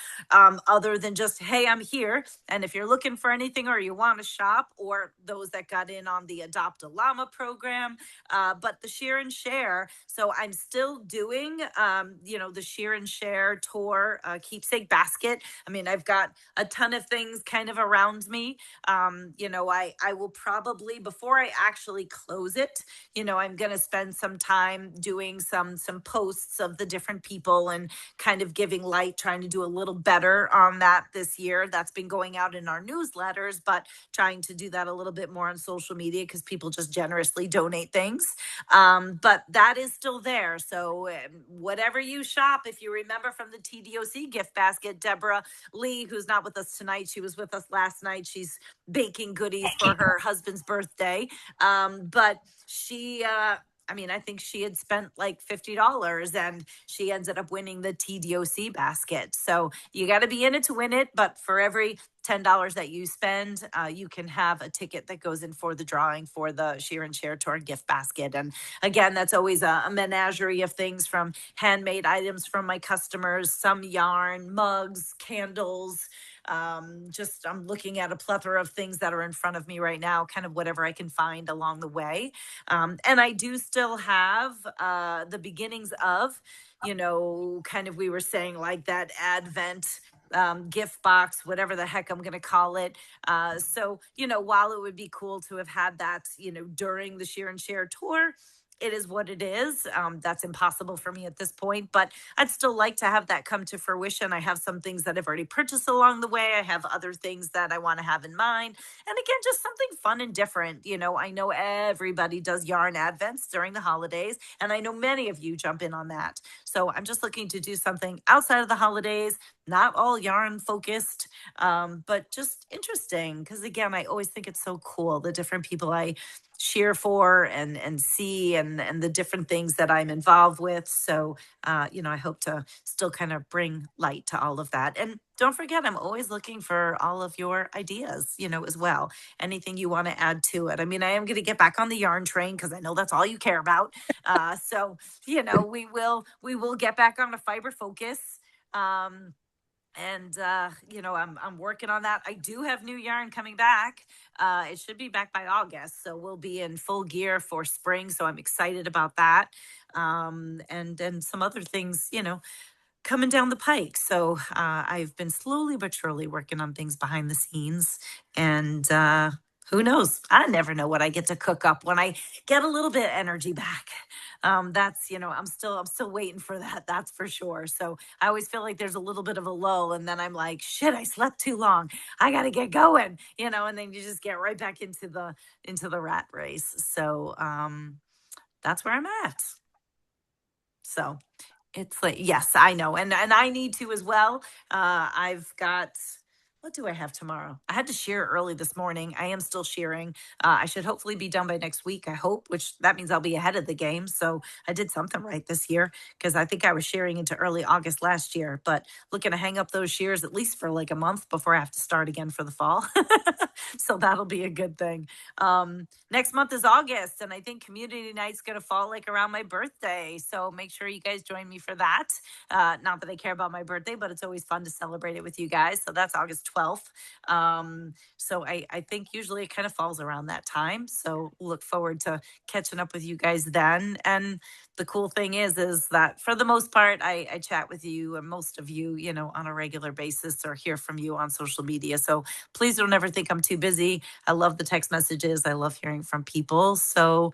other than just, hey, I'm here. And if you're looking for anything or you want to shop, or those that got in on the Adopt a Llama program, but the share and share. So I'm still doing, the share and share tour, keepsake basket. I mean, I've got a ton of things kind of around me. I will probably, before I actually close it, I'm going to spend some time doing some posts of the different people and kind of giving light, trying to do a little better on that this year. That's been going out in our newsletters, but trying to do that a little bit more on social media because people just generously donate things. But that is still there. So whatever you shop, if you remember from the TDOC gift basket, Deborah Lee, who's not with us tonight, she was with us last night. She's baking goodies for her husband's birthday. But she, I think she had spent like $50 and she ended up winning the TDOC basket. So you got to be in it to win it. But for every $10 that you spend, you can have a ticket that goes in for the drawing for the Share and Share Tour gift basket. And again, that's always a menagerie of things, from handmade items from my customers, some yarn, mugs, candles. I'm looking at a plethora of things that are in front of me right now, kind of whatever I can find along the way. And I do still have the beginnings of, kind of, we were saying, like that Advent gift box, whatever the heck I'm going to call it. So, while it would be cool to have had that, during the Share and Share tour, it is what it is. That's impossible for me at this point, but I'd still like to have that come to fruition. I have some things that I've already purchased along the way. I have other things that I want to have in mind. And again, just something fun and different. I know everybody does yarn advents during the holidays, and I know many of you jump in on that. So I'm just looking to do something outside of the holidays, not all yarn focused, but just interesting. Because again, I always think it's so cool, the different people I cheer for and see, and the different things that I'm involved with. So, I hope to still kind of bring light to all of that. And don't forget, I'm always looking for all of your ideas, as well. Anything you want to add to it. I mean, I am going to get back on the yarn train because I know that's all you care about. So, we will get back on a fiber focus. And I'm working on that. I do have new yarn coming back. It should be back by August, so we'll be in full gear for spring. So I'm excited about that. And some other things, coming down the pike. So I've been slowly but surely working on things behind the scenes, and who knows? I never know what I get to cook up when I get a little bit of energy back. That's, I'm still waiting for that. That's for sure. So I always feel like there's a little bit of a lull, and then I'm like, shit, I slept too long. I got to get going, and then you just get right back into the rat race. So that's where I'm at. So it's like, yes, I know. And I need to as well. I've got, what do I have tomorrow? I had to shear early this morning. I am still shearing. I should hopefully be done by next week, I hope, which that means I'll be ahead of the game. So I did something right this year, because I think I was shearing into early August last year, but looking to hang up those shears at least for like a month before I have to start again for the fall. So that'll be a good thing. Next month is August, and I think Community Night's going to fall like around my birthday. So make sure you guys join me for that. Not that I care about my birthday, but it's always fun to celebrate it with you guys. So that's August 12th. So I think usually it kind of falls around that time. So look forward to catching up with you guys then. And the cool thing is that for the most part, I chat with you, and most of you, on a regular basis, or hear from you on social media. So please don't ever think I'm too busy. I love the text messages. I love hearing from people. So,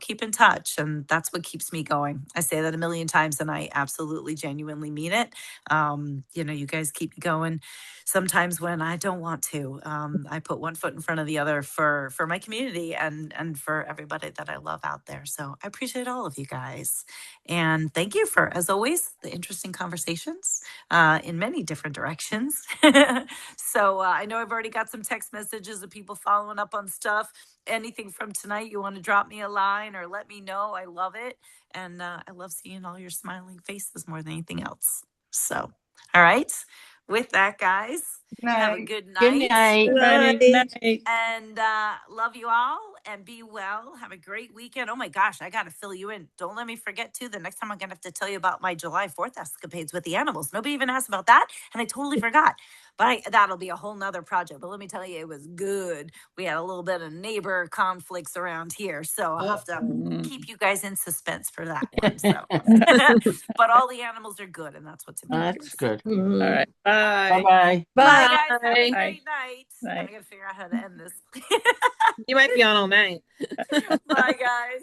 keep in touch. And that's what keeps me going. I say that a million times, and I absolutely genuinely mean it. You guys keep me going. Sometimes when I don't want to, I put one foot in front of the other for my community and for everybody that I love out there. So I appreciate all of you guys. And thank you for, as always, the interesting conversations in many different directions. So I know I've already got some text messages of people following up on stuff. Anything from tonight you want to drop me a line or let me know. I love it. And I love seeing all your smiling faces more than anything else. So All right. With that, guys, have a Night. good Good night. night. Everybody, good night. And love you all and be well. Have a great weekend. Oh my gosh, I got to fill you in. Don't let me forget, too. The next time I'm going to have to tell you about my July 4th escapades with the animals. Nobody even asked about that. And I totally forgot. But that'll be a whole nother project. But let me tell you, it was good. We had a little bit of neighbor conflicts around here. So I'll have to keep you guys in suspense for that one. So, but all the animals are good, and that's what's important. That's good. All right. Bye. Bye-bye. Bye, guys. Have a Bye. great night. Night. I gotta figure out how to end this. You might be on all night. Bye, guys.